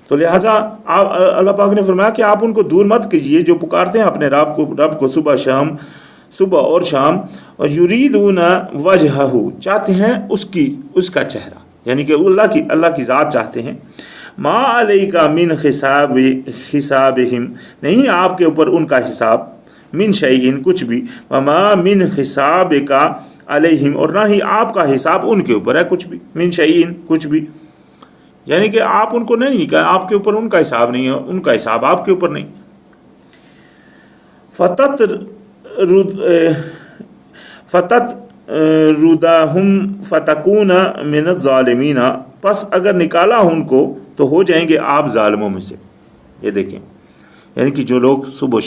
تو لہٰذا اللہ پاک نے فرمایا کہ آپ ان کو دور مت کیجیے جو پکارتے ہیں اپنے رب کو صبح اور شام، اور یریدون وجہہ، چاہتے ہیں اس کا چہرہ، یعنی کہ اللہ کی ذات چاہتے ہیں۔ ما علیک من حسابہم، نہیں آپ کے اوپر ان کا حساب، من شیئن کچھ بھی، وما من حسابک علیہم اور نہ ہی آپ کا حساب ان کے اوپر ہے کچھ بھی، من شیئن کچھ بھی، یعنی کہ آپ ان کو نہیں کہ آپ کے اوپر ان کا حساب نہیں ہے، ان کا حساب آپ کے اوپر نہیں۔ فتطردہم فتکون من الظالمین، پس اگر نکالا ان کو تو ہو جائیں گے آپ ظالموں میں سے۔ یہ دیکھیں، یعنی کہ جو لوگ صبح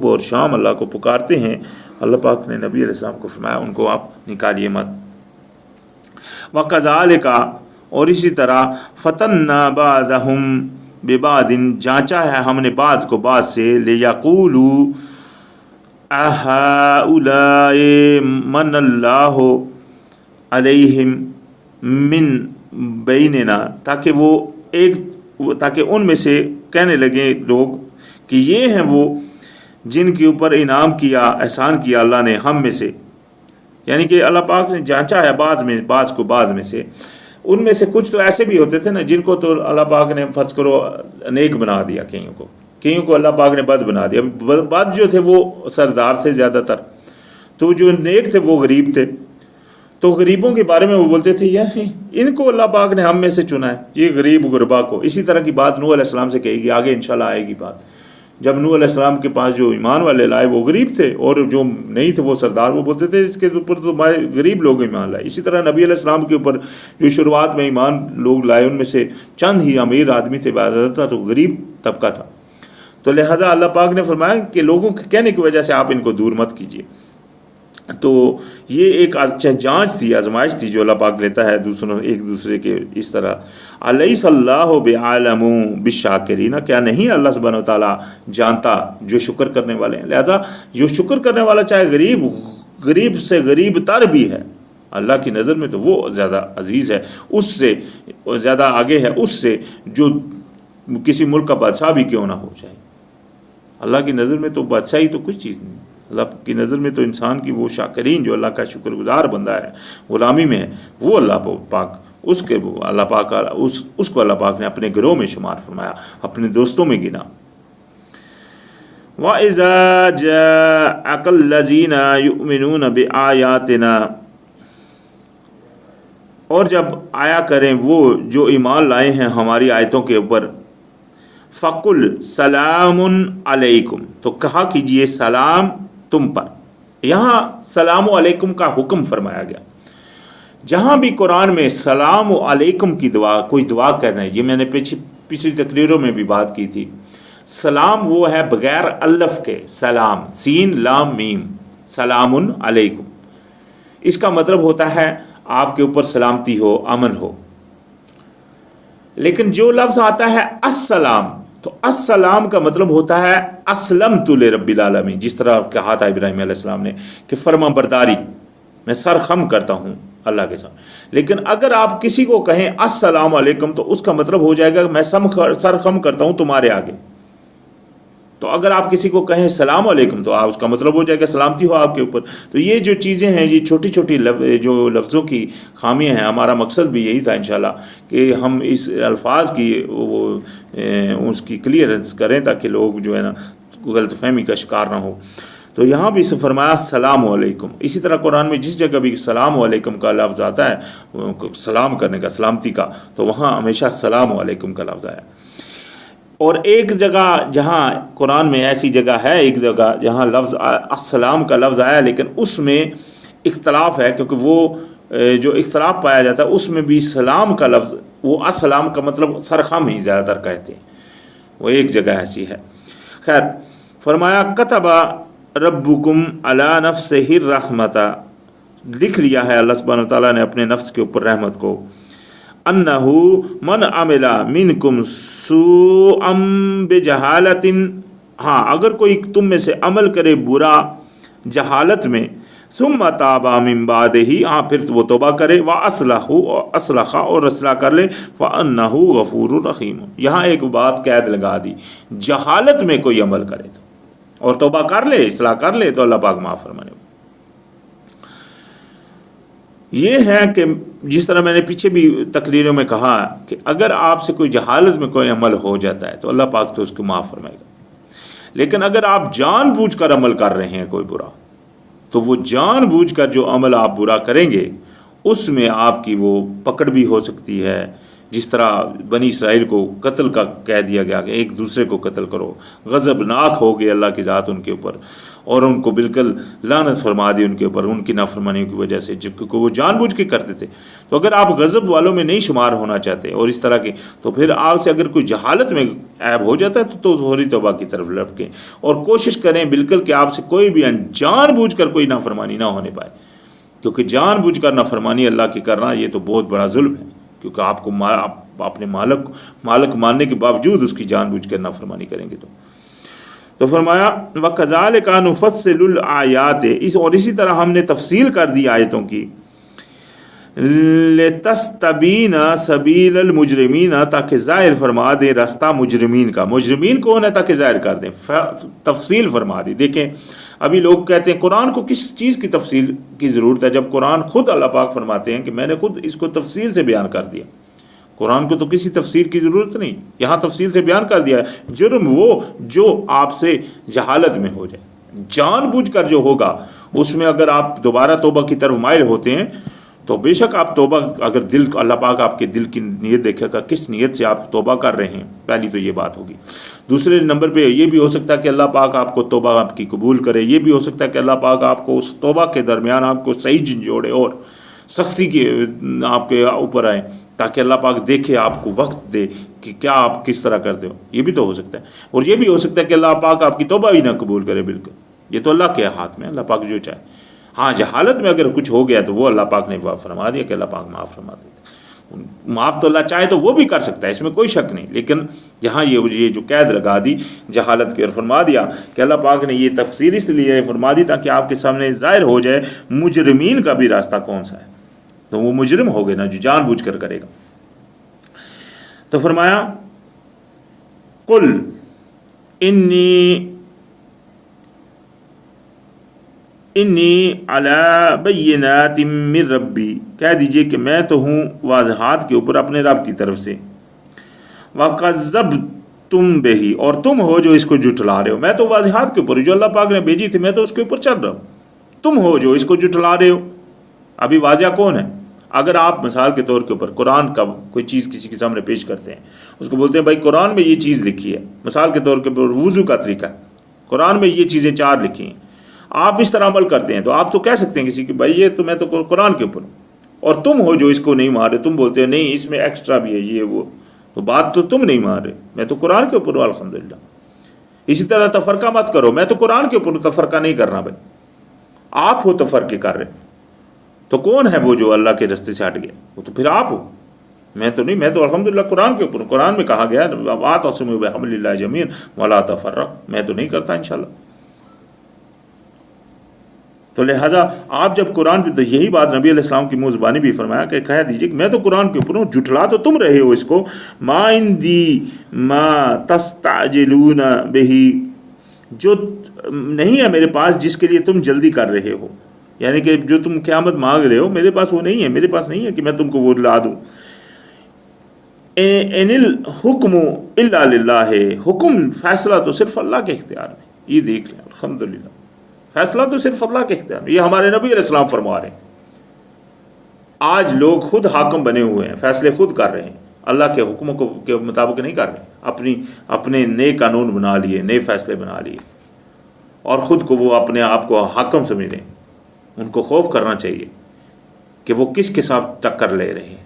اور شام اللہ کو پکارتے ہیں، اللہ پاک نے نبی علیہ السلام کو فرمایا ان کو آپ نکالیے مت۔ وَكَذَلِكَ اور اسی طرح فَتَنَّا بَعْضَهُمْ بِبَعْضٍ جانچا ہے ہم نے بعض کو بعض سے، لِيَقُولُوا أَهَؤُلَاءِ مَنَّ اللَّهُ عَلَيْهِمْ مِنْ بَيْنِنَا، تاکہ ان میں سے کہنے لگے لوگ کہ یہ ہیں وہ جن کے اوپر انعام کیا، احسان کیا اللہ نے ہم میں سے، یعنی کہ اللہ پاک نے جانچا ہے بعض کو بعض میں سے۔ ان میں سے کچھ تو ایسے بھی ہوتے تھے نا جن کو تو اللہ پاک نے فرض کرو نیک بنا دیا، کئیوں کو اللہ پاک نے بد بنا دیا۔ بد جو تھے وہ سردار تھے زیادہ تر، تو جو نیک تھے وہ غریب تھے، تو غریبوں کے بارے میں وہ بولتے تھے یار ان کو اللہ پاک نے ہم میں سے چنا ہے، یہ غریب غربا کو۔ اسی طرح کی بات نوح علیہ السلام سے کہے گی، آگے انشاءاللہ آئے گی بات۔ جب نوح علیہ السلام کے پاس جو ایمان والے لائے وہ غریب تھے، اور جو نہیں تھے وہ سردار، وہ بولتے تھے اس کے اوپر تو ہمارے غریب لوگ ایمان لائے۔ اسی طرح نبی علیہ السلام کے اوپر جو شروعات میں ایمان لوگ لائے ان میں سے چند ہی امیر آدمی تھے، زیادہ تھا تو غریب طبقہ تھا۔ تو لہذا اللہ پاک نے فرمایا کہ لوگوں کے کہنے کی وجہ سے آپ ان کو دور مت کیجیے۔ تو یہ ایک اچھا جانچ تھی، آزمائش تھی جو اللہ پاک لیتا ہے ایک دوسرے کے اس طرح۔ الیس اللہ بعالم بالشاکرین، کیا نہیں اللہ سبحانہ و تعالیٰ جانتا جو شکر کرنے والے ہیں؟ لہذا جو شکر کرنے والا چاہے غریب سے غریب تر بھی ہے، اللہ کی نظر میں تو وہ زیادہ عزیز ہے، اس سے زیادہ آگے ہے اس سے جو کسی ملک کا بادشاہ بھی کیوں نہ ہو جائے۔ اللہ کی نظر میں تو بادشاہی تو کچھ چیز نہیں، اللہ کی نظر میں تو انسان کی وہ شاکرین جو اللہ کا شکر گزار بندہ ہے، غلامی میں ہے، وہ اللہ پاک اس کو اللہ پاک نے اپنے گروہ میں شمار فرمایا، اپنے دوستوں میں گنا۔ وَإِذَا جَاءَكَ الَّذِينَ يُؤْمِنُونَ بِآيَاتِنَا، اور جب آیا کریں وہ جو ایمان لائے ہیں ہماری آیتوں کے اوپر، فَقُلْ سَلَامٌ عَلَيْكُمْ، تو کہا کیجئے سلام تم پر۔ یہاں سلام علیکم کا حکم فرمایا گیا۔ جہاں بھی قرآن میں سلام علیکم کی دعا، کوئی دعا کہنا ہے، یہ میں نے پچھلی تقریروں میں بھی بات کی تھی، سلام وہ ہے بغیر الف کے، سلام سین لام میم، سلام علیکم، اس کا مطلب ہوتا ہے آپ کے اوپر سلامتی ہو، امن ہو۔ لیکن جو لفظ آتا ہے السلام، تو السلام کا مطلب ہوتا ہے اسلمت لرب العالمین، جس طرح کہا تھا ابراہیم علیہ السلام نے کہ فرما برداری، میں سر خم کرتا ہوں اللہ کے ساتھ۔ لیکن اگر آپ کسی کو کہیں السلام علیکم تو اس کا مطلب ہو جائے گا کہ میں سر خم کرتا ہوں تمہارے آگے۔ تو اگر آپ کسی کو کہیں سلام علیکم تو اس کا مطلب ہو جائے گا سلامتی ہو آپ کے اوپر۔ تو یہ جو چیزیں ہیں، یہ چھوٹی چھوٹی جو لفظوں کی خامیاں ہیں، ہمارا مقصد بھی یہی تھا انشاءاللہ کہ ہم اس الفاظ کی اس کی کلیئرنس کریں تاکہ لوگ جو ہے نا غلط فہمی کا شکار نہ ہو۔ تو یہاں بھی فرمایا السلام علیکم۔ اسی طرح قرآن میں جس جگہ بھی السلام علیکم کا لفظ آتا ہے، سلام کرنے کا، سلامتی کا، تو وہاں ہمیشہ السلام علیکم کا لفظ آیا۔ اور ایک جگہ جہاں قرآن میں ایسی جگہ ہے، ایک جگہ جہاں لفظ السلام کا لفظ آیا لیکن اس میں اختلاف ہے، کیونکہ وہ جو اختلاف پایا جاتا ہے اس میں بھی سلام کا لفظ، وہ السلام کا مطلب سرخم ہی زیادہ تر کہتے ہیں، وہ ایک جگہ ایسی ہے۔ خیر، فرمایا کتب ربکم علی نفسہ الرحمۃ، لکھ لیا ہے اللہ سبحانہ وتعالیٰ نے اپنے نفس کے اوپر رحمت کو، انہ من عمل منکم سوءا بجہالۃ، ہاں اگر کوئی تم میں سے عمل کرے برا جہالت میں، ثم تاب من بعدہ، ہاں پھر وہ توبہ کرے، واصلح اور اصلاح کر لے، فانہ غفور رحیم۔ یہاں ایک بات قید لگا دی، جہالت میں کوئی عمل کرے تو اور توبہ کر لے، اصلاح کر لے تو اللہ پاک معاف فرمانے۔ یہ ہے کہ جس طرح میں نے پیچھے بھی تقریروں میں کہا کہ اگر آپ سے کوئی جہالت میں کوئی عمل ہو جاتا ہے تو اللہ پاک تو اس کو معاف فرمائے گا، لیکن اگر آپ جان بوجھ کر عمل کر رہے ہیں کوئی برا، تو وہ جان بوجھ کر جو عمل آپ برا کریں گے اس میں آپ کی وہ پکڑ بھی ہو سکتی ہے، جس طرح بنی اسرائیل کو قتل کا کہہ دیا گیا کہ ایک دوسرے کو قتل کرو، غضبناک ہو گئے اللہ کی ذات ان کے اوپر، اور ان کو بالکل لعنت فرما دی ان کے اوپر ان کی نافرمانی کی وجہ سے، کیونکہ وہ جان بوجھ کے کرتے تھے۔ تو اگر آپ غضب والوں میں نہیں شمار ہونا چاہتے اور اس طرح کے، تو پھر آپ سے اگر کوئی جہالت میں عیب ہو جاتا ہے تو فوری توبہ کی طرف لپکیں اور کوشش کریں بالکل کہ آپ سے کوئی بھی جان بوجھ کر کوئی نافرمانی نہ ہونے پائے، کیونکہ جان بوجھ کر نافرمانی اللہ کی کرنا یہ تو بہت بڑا ظلم ہے، کیونکہ آپ کو اپنے مالک ماننے کے باوجود اس کی جان بوجھ کر نافرمانی کریں گے۔ تو فرمایا وَكَذَلِكَ نُفَصِّلُ الْآيَاتِ، اور اسی طرح ہم نے تفصیل کر دی آیتوں کی، لِتَسْتَبِينَ سَبِيلَ الْمُجْرِمِينَ، تاکہ ظاہر فرما دیں راستہ مجرمین کا۔ مجرمین کون ہے تاکہ ظاہر کر دیں، تفصیل فرما دی۔ دیکھیں ابھی لوگ کہتے ہیں قرآن کو کس چیز کی تفصیل کی ضرورت ہے، جب قرآن خود اللہ پاک فرماتے ہیں کہ میں نے خود اس کو تفصیل سے بیان کر دیا۔ قرآن کو تو کسی تفسیر کی ضرورت نہیں، یہاں تفصیل سے بیان کر دیا ہے۔ جرم وہ جو آپ سے جہالت میں ہو جائے، جان بوجھ کر جو ہوگا اس میں اگر آپ دوبارہ توبہ کی طرف مائل ہوتے ہیں تو بے شک آپ توبہ، اگر دل، اللہ پاک آپ کے دل کی نیت دیکھے گا کس نیت سے آپ توبہ کر رہے ہیں، پہلی تو یہ بات ہوگی۔ دوسرے نمبر پہ یہ بھی ہو سکتا ہے کہ اللہ پاک آپ کو توبہ آپ کی قبول کرے، یہ بھی ہو سکتا ہے کہ اللہ پاک آپ کو اس توبہ کے درمیان آپ کو صحیح جھنجھوڑے اور سختی کے آپ کے اوپر آئے، تاکہ اللہ پاک دیکھے، آپ کو وقت دے کہ کیا آپ کس طرح کرتے ہو، یہ بھی تو ہو سکتا ہے۔ اور یہ بھی ہو سکتا ہے کہ اللہ پاک آپ کی توبہ ہی نہ قبول کرے بالکل، یہ تو اللہ کے ہاتھ میں، اللہ پاک جو چاہے۔ ہاں جہالت میں اگر کچھ ہو گیا تو وہ اللہ پاک نے فرما دیا کہ اللہ پاک معاف فرما دیتا، معاف تو اللہ چاہے تو وہ بھی کر سکتا ہے، اس میں کوئی شک نہیں، لیکن یہاں یہ جو قید لگا دی جہالت کی، اور فرما دیا کہ اللہ پاک نے یہ تفصیل اس لیے فرما دی تاکہ آپ کے سامنے ظاہر ہو جائے مجرمین کا بھی راستہ کون سا ہے، تو وہ مجرم ہو گئے نا جو جان بوجھ کر کرے گا۔ تو فرمایا قل انی علی بینات من ربی، کہہ دیجئے کہ میں تو ہوں واضحات کے اوپر اپنے رب کی طرف سے، وَكَذَّبْتُمْ بِهِ، اور تم ہو جو اس کو جھٹلا رہے ہو۔ میں تو واضحات کے اوپر جو اللہ پاک نے بھیجی تھی میں تو اس کے اوپر چل رہا ہوں، تم ہو جو اس کو جھٹلا رہے ہو۔ ابھی واضح کون ہے؟ اگر آپ مثال کے طور کے اوپر قرآن کا کوئی چیز کسی کے سامنے پیش کرتے ہیں، اس کو بولتے ہیں بھائی قرآن میں یہ چیز لکھی ہے، مثال کے طور کے اوپر وضو کا طریقہ ہے، قرآن میں یہ چیزیں 4 لکھی ہیں، آپ اس طرح عمل کرتے ہیں تو آپ تو کہہ سکتے ہیں کسی کی بھائی یہ تو میں تو قرآن کے اوپر ہوں، اور تم ہو جو اس کو نہیں مان رہے، تم بولتے ہو نہیں اس میں ایکسٹرا بھی ہے یہ وہ، تو بات تو تم نہیں مان رہے، میں تو قرآن کے اوپر ہوں الحمدللہ۔ اسی طرح تفرقہ مت کرو، میں تو قرآن کے اوپر ہوں، تفرقہ نہیں کرنا بھائی، آپ ہو تفرقے کر رہے، تو کون ہے وہ جو اللہ کے رستے سے ہٹ گیا؟ وہ تو پھر آپ ہو، میں تو نہیں، میں تو الحمدللہ قرآن کے اوپر ہوں۔ قرآن میں کہا گیا واعتصموا بحبل اللہ جميعا ولا تفرقوا، میں تو نہیں کرتا انشاءاللہ۔ تو لہٰذا آپ جب قرآن پہ، تو یہی بات نبی علیہ السلام کی منہ زبانی بھی فرمایا کہ کہہ دیجیے کہ میں تو قرآن کے اوپر ہوں، جھٹلا تو تم رہے ہو اس کو، ما عندی ما تستعجلون بہ، جو نہیں ہے میرے پاس جس کے لیے تم جلدی کر رہے ہو، یعنی کہ جو تم قیامت مانگ رہے ہو میرے پاس وہ نہیں ہے، میرے پاس نہیں ہے کہ میں تم کو وہ لا دوں۔ ان الحکم الا للہ، حکم فیصلہ تو صرف اللہ کے اختیار میں، یہ دیکھ لیں الحمدللہ، فیصلہ تو صرف اللہ کے اختیار میں، یہ ہمارے نبی علیہ السلام فرما رہے ہیں۔ آج لوگ خود حاکم بنے ہوئے ہیں، فیصلے خود کر رہے ہیں، اللہ کے حکموں کے مطابق نہیں کر رہے، اپنے نئے قانون بنا لیے، نئے فیصلے بنا لیے، اور خود کو وہ اپنے آپ کو حاکم سمجھ رہے ہیں۔ ان کو خوف کرنا چاہیے کہ وہ کس کے ساتھ ٹکر لے رہے ہیں،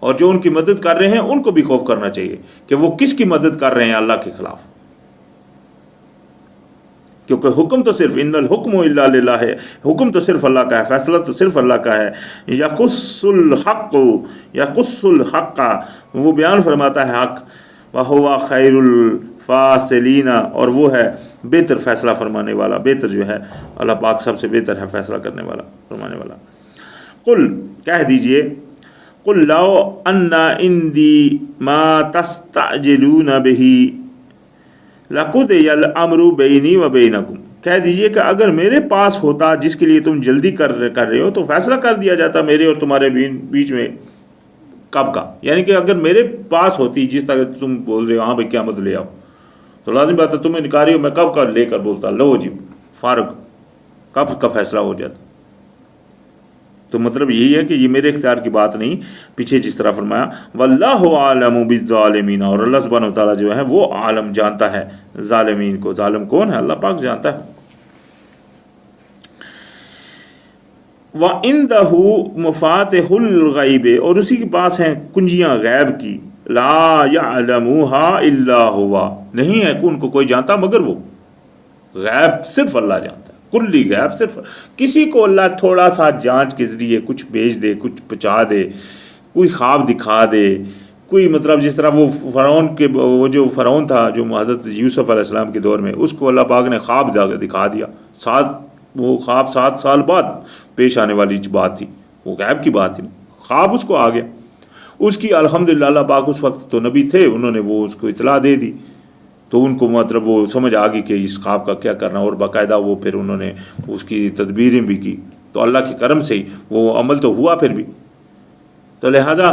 اور جو ان کی مدد کر رہے ہیں ان کو بھی خوف کرنا چاہیے کہ وہ کس کی مدد کر رہے ہیں اللہ کے خلاف، کیونکہ حکم تو صرف ان الحکم الا للہ ہے، حکم تو صرف اللہ کا ہے، فیصلہ تو صرف اللہ کا ہے۔ یقص الحق، وہ بیان فرماتا ہے حق، وہو خیر الفاصلین، اور وہ ہے بہتر فیصلہ فرمانے والا، بہتر جو ہے اللہ پاک سب سے بہتر ہے فیصلہ کرنے والا، فرمانے والا۔ قل، کہہ دیجئے، قل لو ان عندی ما تستعجلون بہ لقضی الامر بینی و بینکم، کہہ دیجئے کہ اگر میرے پاس ہوتا جس کے لیے تم جلدی کر رہے ہو تو فیصلہ کر دیا جاتا میرے اور تمہارے بیچ میں کب کا، یعنی کہ اگر میرے پاس ہوتی، جس طرح تم بول رہے ہو ہاں بھائی قیامت لے آؤ، تو لازم بات ہے تم انکاری ہو، میں کب کا لے کر بولتا لو جی فارغ، کب کا فیصلہ ہو جاتا. تو مطلب یہی ہے کہ یہ میرے اختیار کی بات نہیں. پیچھے جس طرح فرمایا واللہ عالم بالظالمین، اور اللہ سبحانہ و تعالیٰ جو ہے وہ عالم جانتا ہے ظالمین کو. ظالم کون ہے؟ اللہ پاک جانتا ہے. وَعِندَهُ مَفَاتِحُ الْغَيْبِ، اور اسی کے پاس ہیں کنجیاں غیب کی. لا يعلمها الا هو، نہیں ہے کہ ان کو کوئی جانتا مگر وہ. غیب صرف اللہ جانتا ہے، کلی غیب صرف. کسی کو اللہ تھوڑا سا جانچ کے ذریعے کچھ بھیج دے، کچھ پہنچا دے، کوئی خواب دکھا دے، کوئی مطلب جس طرح وہ فرعون کے، وہ جو فرعون تھا جو حضرت یوسف علیہ السلام کے دور میں، اس کو اللہ پاک نے خواب دکھا دیا. وہ خواب 7 سال بعد پیش آنے والی بات تھی، وہ غیب کی بات تھی. خواب اس کو آ گیا، اس کی الحمدللہ اللہ پاک اس وقت تو نبی تھے، انہوں نے وہ اس کو اطلاع دے دی. تو ان کو مطلب وہ سمجھ آ گئی کہ اس خواب کا کیا کرنا، اور باقاعدہ وہ پھر انہوں نے اس کی تدبیریں بھی کی. تو اللہ کے کرم سے ہی وہ عمل تو ہوا پھر بھی. تو لہٰذا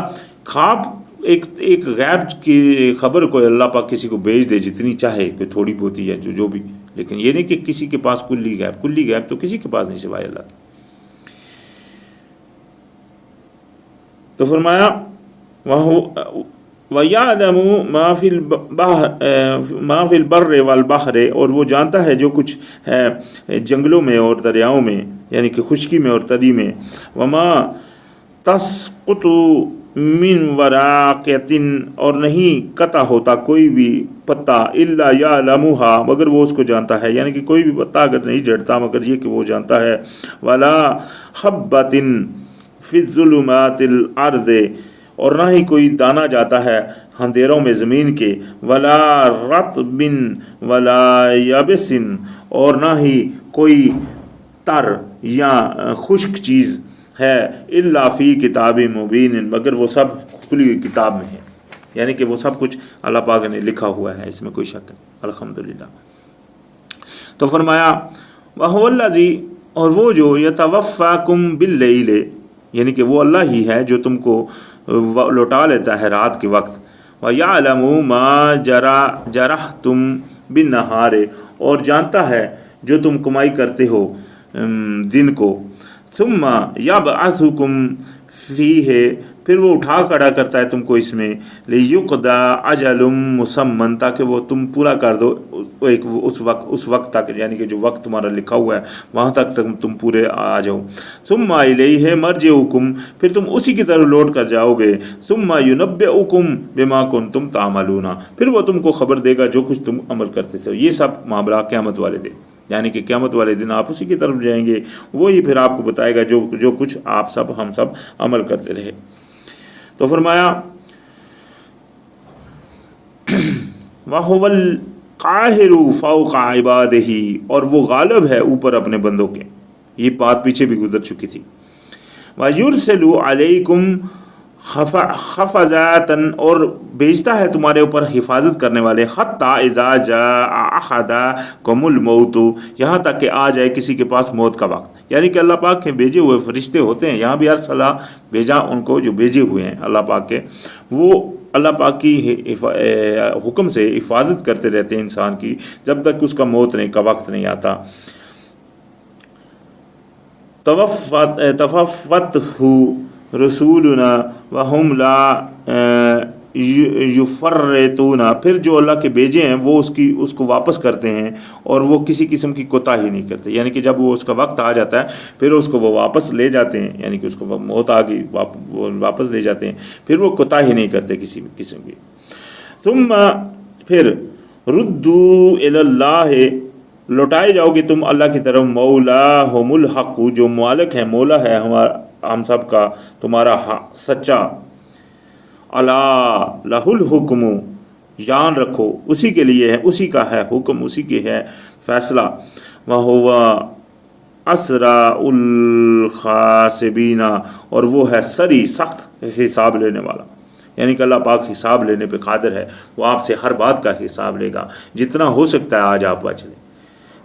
خواب ایک غیب کی خبر کو اللہ پاک کسی کو بھیج دے جتنی چاہے، کہ تھوڑی بہت ہے جو بھی، لیکن یہ نہیں کہ کسی کے پاس کلی غیب تو کسی کے پاس نہیں سوائے اللہ کے. تو فرمایا وَيَعْلَمُ مَا فِي الْبَرِّ وَالْبَحْرِ، اور وہ جانتا ہے جو کچھ ہے جنگلوں میں اور دریاؤں میں، یعنی کہ خشکی میں اور تری میں. وَمَا تَسْقُطُ مِنْ وَرَاقَةٍ، اور نہیں قطع ہوتا کوئی بھی پتا، إِلَّا يَعْلَمُهَا، مگر وہ اس کو جانتا ہے. یعنی کہ کوئی بھی پتا اگر نہیں جھڑتا مگر یہ کہ وہ جانتا ہے. وَلَا حَبَّةٍ فِي الظُّلُمَاتِ الْأَرْضِ، اور نہ ہی کوئی دانہ جاتا ہے اندھیروں میں زمین کے. ولا رطب ولا یابس، اور نہ ہی کوئی تر یا خشک چیز ہے. الا فی کتاب مبین، مگر وہ سب کھلی ہوئی کتاب میں ہے. یعنی کہ وہ سب کچھ اللہ پاک نے لکھا ہوا ہے، اس میں کوئی شک نہیں. الحمدللہ. تو فرمایا وَهُوَ الَّذِي، اور وہ جو يَتَوَفَّاكُمْ بِاللَّيْلِ، یعنی کہ وہ اللہ ہی ہے جو تم کو لوٹا لیتا ہے رات کے وقت. وَيَعْلَمُ مَا جَرَحْتُمْ بِالنَّهَارِ، اور جانتا ہے جو تم کمائی کرتے ہو دن کو. ثُمَّ يَبْعَثُكُمْ فِيهِ، پھر وہ اٹھا کھڑا کرتا ہے تم کو اس میں. لِيُقْضَى أَجَلٌ مُّسَمًّى، تاکہ وہ تم پورا کر دو اس وقت تک، یعنی کہ جو وقت تمہارا لکھا ہوا ہے وہاں تک تم پورے آ جاؤ. ثُمَّ إِلَيْهِ مَرْجِعُكُمْ، پھر تم اسی کی طرف لوٹ کر جاؤ گے. ثُمَّ يُنَبِّئُكُمْ بِمَا كُنتُمْ تَعْمَلُونَ، پھر وہ تم کو خبر دے گا جو کچھ تم عمل کرتے تھے. یہ سب معاملہ قیامت والے دن، یعنی کہ قیامت والے دن آپ اسی کی طرف جائیں گے، وہی پھر آپ کو بتائے گا جو کچھ آپ سب ہم سب عمل کرتے رہے. تو فرمایا وَهُوَ الْقَاهِرُ فَوْقَ عِبَادِهِ، اور وہ غالب ہے اوپر اپنے بندوں کے. یہ بات پیچھے بھی گزر چکی تھی. وَيُرْسِلُ عَلَيْكُمْ حَفَظَةً، اور بھیجتا ہے تمہارے اوپر حفاظت کرنے والے. حَتَّى إِذَا جَاءَ أَحَدَكُمُ الْمَوْتُ، یہاں تک کہ آ جائے کسی کے پاس موت کا وقت. یعنی کہ اللہ پاک کے بھیجے ہوئے فرشتے ہوتے ہیں، یہاں بھی ارسلہ بھیجا ان کو، جو بھیجے ہوئے ہیں اللہ پاک کے، وہ اللہ پاک کی حکم سے حفاظت کرتے رہتے ہیں انسان کی جب تک اس کا موت کا وقت نہیں آتا. تَوَفَّتْهُ رسولنا وهم لا یفرطون، پھر جو اللہ کے بھیجے ہیں وہ اس کو واپس کرتے ہیں اور وہ کسی قسم کی کوتاہی نہیں کرتے. یعنی کہ جب وہ اس کا وقت آ جاتا ہے پھر اس کو وہ واپس لے جاتے ہیں، یعنی کہ اس کو موت آ گئی وہ واپس لے جاتے ہیں، پھر وہ کوتاہی نہیں کرتے کسی بھی قسم کی. ثم پھر ردوا الی اللہ، لوٹائے جاؤ گے تم اللہ کی طرف. مولاہم الحق، جو مالک ہے، مولا ہے ہم سب کا، تمہارا سچا. الا لہ الحکم، جان رکھو اسی کے لیے ہے، اسی کا ہے حکم، اسی کے ہے فیصلہ. وہو اسرع الحاسبین، اور وہ ہے سری سخت حساب لینے والا. یعنی کہ اللہ پاک حساب لینے پہ قادر ہے، وہ آپ سے ہر بات کا حساب لے گا. جتنا ہو سکتا ہے آج آپ بچ لیں،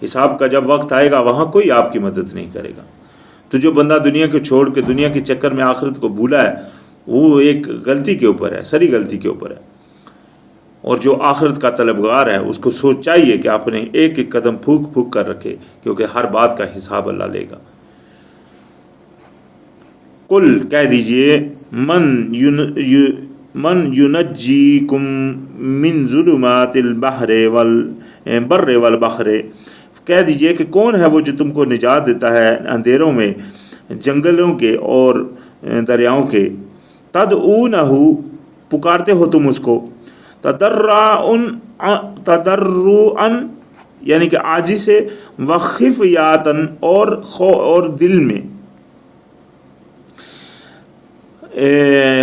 حساب کا جب وقت آئے گا وہاں کوئی آپ کی مدد نہیں کرے گا. تو جو بندہ دنیا کو چھوڑ کے دنیا کے چکر میں آخرت کو بھولا ہے، وہ ایک غلطی کے اوپر ہے، سری غلطی کے اوپر ہے. اور جو آخرت کا طلبگار ہے اس کو سوچ چاہیے کہ اپنے ایک ایک قدم پھونک پھونک کر رکھے، کیونکہ ہر بات کا حساب اللہ لے گا۔ قل کہہ دیجئے من ینجیکم من ظلمات البحر والبر والبحر، کہہ دیجئے کہ کون ہے وہ جو تم کو نجات دیتا ہے اندھیروں میں، جنگلوں کے اور دریاؤں کے، تدعونہ پکارتے ہو تم اس کو، تضرعا یعنی کہ عاجزی سے، وخفیاتن اور دل میں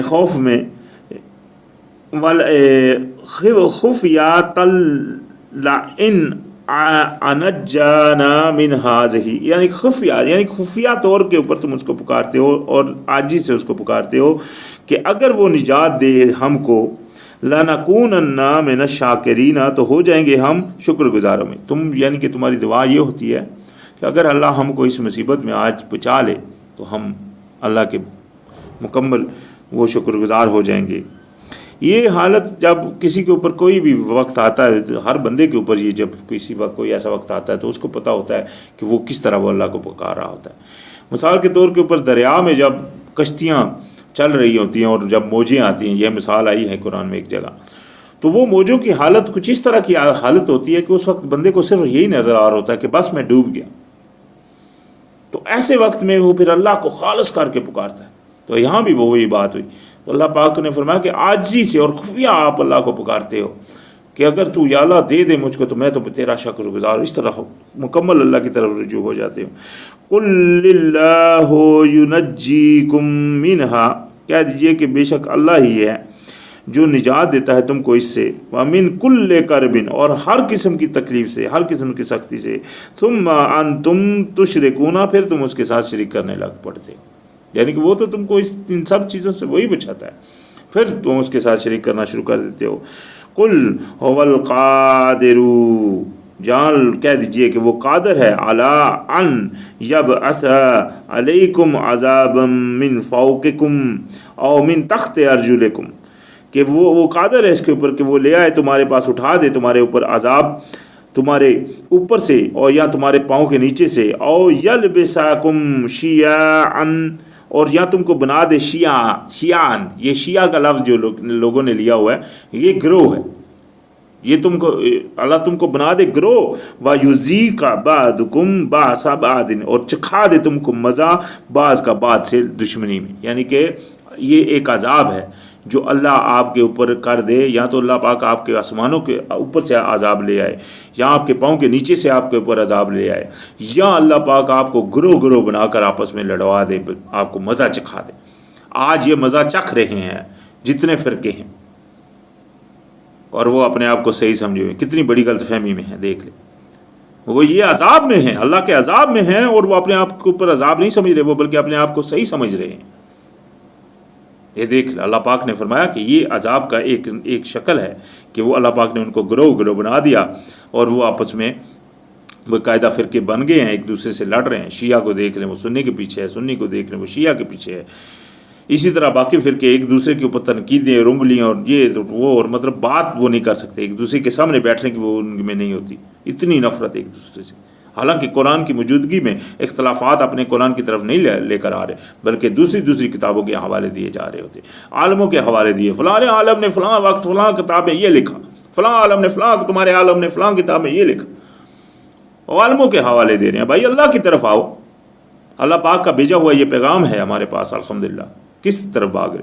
خوف میں، خفیات لئن انجانا من هذه یعنی خفیہ طور کے اوپر تم اس کو پکارتے ہو اور عاجزی سے اس کو پکارتے ہو کہ اگر وہ نجات دے ہم کو، لنکونن من الشاکرین تو ہو جائیں گے ہم شکر گزاروں میں۔ تم یعنی کہ تمہاری دعا یہ ہوتی ہے کہ اگر اللہ ہم کو اس مصیبت میں آج بچا لے تو ہم اللہ کے مکمل وہ شکر گزار ہو جائیں گے۔ یہ حالت جب کسی کے اوپر کوئی بھی وقت آتا ہے، ہر بندے کے اوپر یہ جب کسی وقت کوئی ایسا وقت آتا ہے تو اس کو پتہ ہوتا ہے کہ وہ کس طرح وہ اللہ کو پکار رہا ہوتا ہے۔ مثال کے طور کے اوپر دریا میں جب کشتیاں چل رہی ہوتی ہیں اور جب موجیں آتی ہیں، یہ مثال آئی ہے قرآن میں ایک جگہ، تو وہ موجوں کی حالت کچھ اس طرح کی حالت ہوتی ہے کہ اس وقت بندے کو صرف یہی نظر آ رہا ہوتا ہے کہ بس میں ڈوب گیا۔ تو ایسے وقت میں وہ پھر اللہ کو خالص کر کے پکارتا ہے۔ تو یہاں بھی وہی بات ہوئی، تو اللہ پاک نے فرمایا کہ عاجزی سے اور خفیہ آپ اللہ کو پکارتے ہو کہ اگر تو یا اللہ دے دے مجھ کو تو میں تو تیرا شکر گزار، اس طرح مکمل اللہ کی طرف رجوع ہو جاتے ہو۔ قل اللہ ینجیکم منہا، کہہ دیجئے کہ بے شک اللہ ہی ہے جو نجات دیتا ہے تم کو اس سے، ومن کل کرب اور ہر قسم کی تکلیف سے، ہر قسم کی سختی سے، ثم انتم تشرکون پھر تم اس کے ساتھ شریک کرنے لگ پڑتے ہو، یعنی کہ وہ تو تم کو ان سب چیزوں سے وہی بچاتا ہے، پھر تم اس کے ساتھ شریک کرنا شروع کر دیتے ہو۔ قل هو القادر، جان کہہ دیجئے کہ وہ قادر ہے، علی ان یبعث علیکم عذابا من فوقکم او من تحت ارجلکم، کہ وہ قادر ہے اس کے اوپر کہ وہ لے آئے تمہارے پاس، اٹھا دے تمہارے اوپر عذاب تمہارے اوپر سے اور یا تمہارے پاؤں کے نیچے سے، او یلبسکم شیعا اور یا تم کو بنا دے شیعان، یہ شیعہ کا لفظ جو لوگوں نے لیا ہوا ہے یہ گروہ ہے، یہ تم کو اللہ تم کو بنا دے گروہ، وَيُذِيقَ بَعْضُكُمْ بَأْسَ بَعْضٍ اور چکھا دے تم کو مزہ بعض کا بعض سے دشمنی میں، یعنی کہ یہ ایک عذاب ہے جو اللہ آپ کے اوپر کر دے، یا تو اللہ پاک آپ کے آسمانوں کے اوپر سے عذاب لے آئے، یا آپ کے پاؤں کے نیچے سے آپ کے اوپر عذاب لے آئے، یا اللہ پاک آپ کو گروہ گروہ بنا کر آپس میں لڑوا دے، آپ کو مزہ چکھا دے۔ آج یہ مزہ چکھ رہے ہیں جتنے فرقے ہیں، اور وہ اپنے آپ کو صحیح سمجھے ہوئے، کتنی بڑی غلط فہمی میں ہیں، دیکھ لیں، وہ یہ عذاب میں ہیں، اللہ کے عذاب میں ہیں، اور وہ اپنے آپ کے اوپر عذاب نہیں سمجھ رہے، وہ بلکہ اپنے آپ کو صحیح سمجھ رہے ہیں۔ یہ دیکھ اللہ پاک نے فرمایا کہ یہ عذاب کا ایک شکل ہے کہ وہ اللہ پاک نے ان کو گروہ گروہ بنا دیا، اور وہ آپس میں باقاعدہ فرقے بن گئے ہیں، ایک دوسرے سے لڑ رہے ہیں۔ شیعہ کو دیکھ لیں وہ سنی کے پیچھے ہے، سنی کو دیکھ لیں وہ شیعہ کے پیچھے ہے، اسی طرح باقی فرقے ایک دوسرے کے اوپر تنقیدیں، رنگلیاں اور یہ وہ، اور مطلب بات وہ نہیں کر سکتے، ایک دوسرے کے سامنے بیٹھنے کی وہ ان میں نہیں ہوتی، اتنی نفرت ایک دوسرے سے۔ حالانکہ قرآن کی موجودگی میں اختلافات اپنے قرآن کی طرف نہیں لے کر آ رہے، بلکہ دوسری کتابوں کے حوالے دیے جا رہے ہوتے، عالموں کے حوالے دیے، فلاں عالم نے فلاں وقت فلاں کتاب میں یہ لکھا، فلاں عالم نے فلاں، تمہارے عالم نے فلاں کتاب میں یہ لکھا، عالموں کے حوالے دے رہے ہیں۔ بھائی اللہ کی طرف آؤ، اللہ پاک کا بھیجا ہوا یہ پیغام ہے ہمارے پاس، الحمدللہ، کس طرف بھاگ رہے؟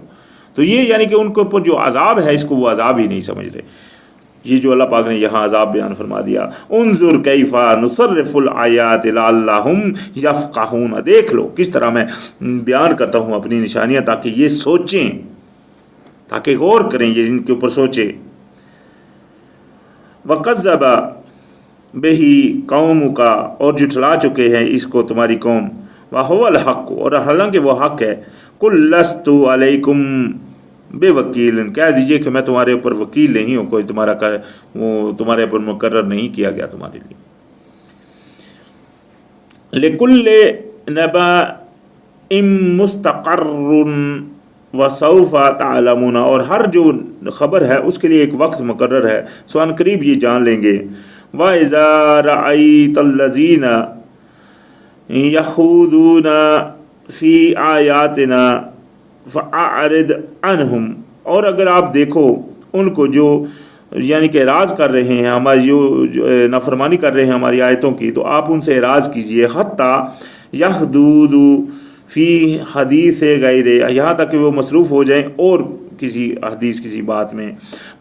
تو یہ یعنی کہ ان کے اوپر جو عذاب ہے اس کو وہ عذاب ہی نہیں سمجھ رہے، یہ جو اللہ پاک نے یہاں عذاب بیان فرما دیا۔ انظر کیف نصرف الآیات لعلہم یفقہون، دیکھ لو کس طرح میں بیان کرتا ہوں اپنی نشانیاں تاکہ یہ سوچیں، تاکہ غور کریں، یہ ان کے اوپر سوچیں۔ وَقَذَّبَ بِهِ قَوْمُكَ اور جھٹلا چکے ہیں اس کو تمہاری قوم، وَهُوَ الْحَقُّ اور حالانکہ وہ حق ہے، قُلْ لَسْتُ عَلَيْكُمْ بے وکیل، کہہ دیجئے کہ میں تمہارے اوپر وکیل نہیں ہوں، کوئی تمہارے اوپر مقرر نہیں کیا گیا تمہارے لیے۔ لِكُلِّ نَبَإٍ مُسْتَقَرٌّ وسوف تعلمون، اور ہر جو خبر ہے اس کے لیے ایک وقت مقرر ہے، سو ان قریب یہ جان لیں گے۔ وَإِذَا رَأَيْتَ الَّذِينَ يَخُوضُونَ فِي آيَاتِنَا فَأَعْرِضْ عَنْهُمْ، اور اگر آپ دیکھو ان کو جو یعنی کہ اعراض کر رہے ہیں ہماری، جو نافرمانی کر رہے ہیں ہماری آیتوں کی، تو آپ ان سے اعراض کیجئے۔ حتیٰ یخوضوا فی حدیث غیر، یہاں تک کہ وہ مصروف ہو جائیں اور کسی حدیث کسی بات میں۔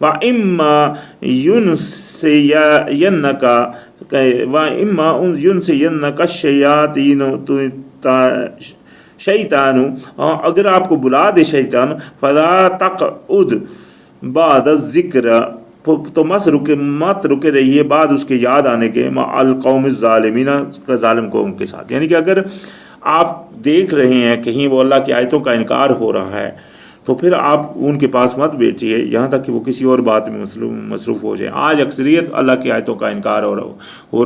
وَإِمَّا يُنْسِيَنَّكَ الشَّيَاطِينُ شیطان، اگر آپ کو بلا دے شیطان، فَلَا تَقْعُدْ بَعْدَ الذِّكْرِ، تو مت رکے رہیے بعد اس کے یاد آنے کے، مع القوم الظالمین، ظالم قوم کے ساتھ۔ یعنی کہ اگر آپ دیکھ رہے ہیں کہیں وہ اللہ کی آیتوں کا انکار ہو رہا ہے تو پھر آپ ان کے پاس مت بیٹھیے یہاں تک کہ وہ کسی اور بات میں مصروف ہو جائیں۔ آج اکثریت اللہ کی آیتوں کا انکار ہو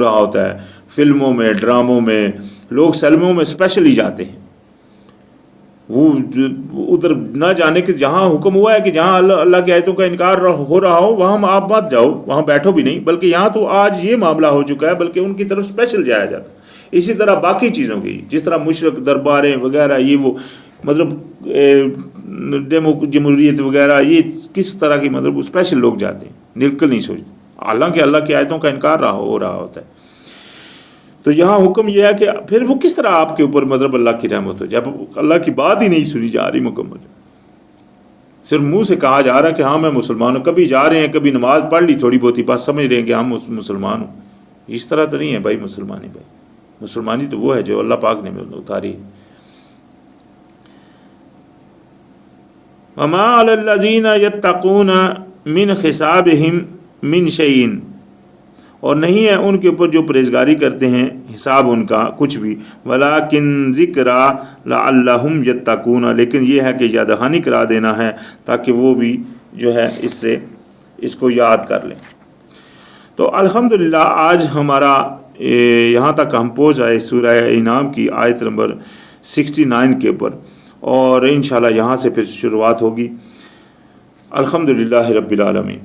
رہا ہوتا ہے، فلموں میں، ڈراموں میں، لوگ سلموں میں اسپیشلی جاتے ہیں، وہ ادھر نہ جانے کہ جہاں حکم ہوا ہے کہ جہاں اللہ کی آیتوں کا انکار ہو رہا ہو وہاں آپ مت جاؤ، وہاں بیٹھو بھی نہیں، بلکہ یہاں تو آج یہ معاملہ ہو چکا ہے بلکہ ان کی طرف اسپیشل جایا جاتا ہے۔ اسی طرح باقی چیزوں کی، جس طرح مشرق درباریں وغیرہ، یہ وہ مطلب جمہوریت وغیرہ، یہ کس طرح کی مطلب اسپیشل لوگ جاتے ہیں، بالکل نہیں سوچتے، حالانکہ اللہ کی آیتوں کا انکار ہو رہا ہوتا ہے۔ تو یہاں حکم یہ ہے کہ پھر وہ کس طرح آپ کے اوپر مطلب اللہ کی رحمت ہو جب اللہ کی بات ہی نہیں سنی جا رہی مکمل، صرف منہ سے کہا جا رہا ہے کہ ہاں میں مسلمان ہوں، کبھی جا رہے ہیں کبھی نماز پڑھ لی تھوڑی بہت ہی، بس سمجھ رہے ہیں کہ ہم مسلمان ہوں۔ اس طرح تو نہیں ہے بھائی مسلمانی، بھائی مسلمانی تو وہ ہے جو اللہ پاک نے اتاری۔ وَمَا عَلَى الَّذِينَ يَتَّقُونَ مِنْ حِسَابِهِمْ مِنْ شَيْءٍ، اور نہیں ہے ان کے اوپر جو پرہیزگاری کرتے ہیں حساب ان کا کچھ بھی، وَلَٰكِنْ ذِكْرَىٰ لَعَلَّهُمْ يَتَّقُونَ، لیکن یہ ہے کہ یاد دہانی کرا دینا ہے تاکہ وہ بھی جو ہے اس کو یاد کر لیں۔ تو الحمدللہ آج ہمارا یہاں تک ہم پہنچ آئے سورہ انعام کی آیت نمبر 69 کے اوپر، اور انشاءاللہ یہاں سے پھر شروعات ہوگی۔ الحمدللہ رب العالمین۔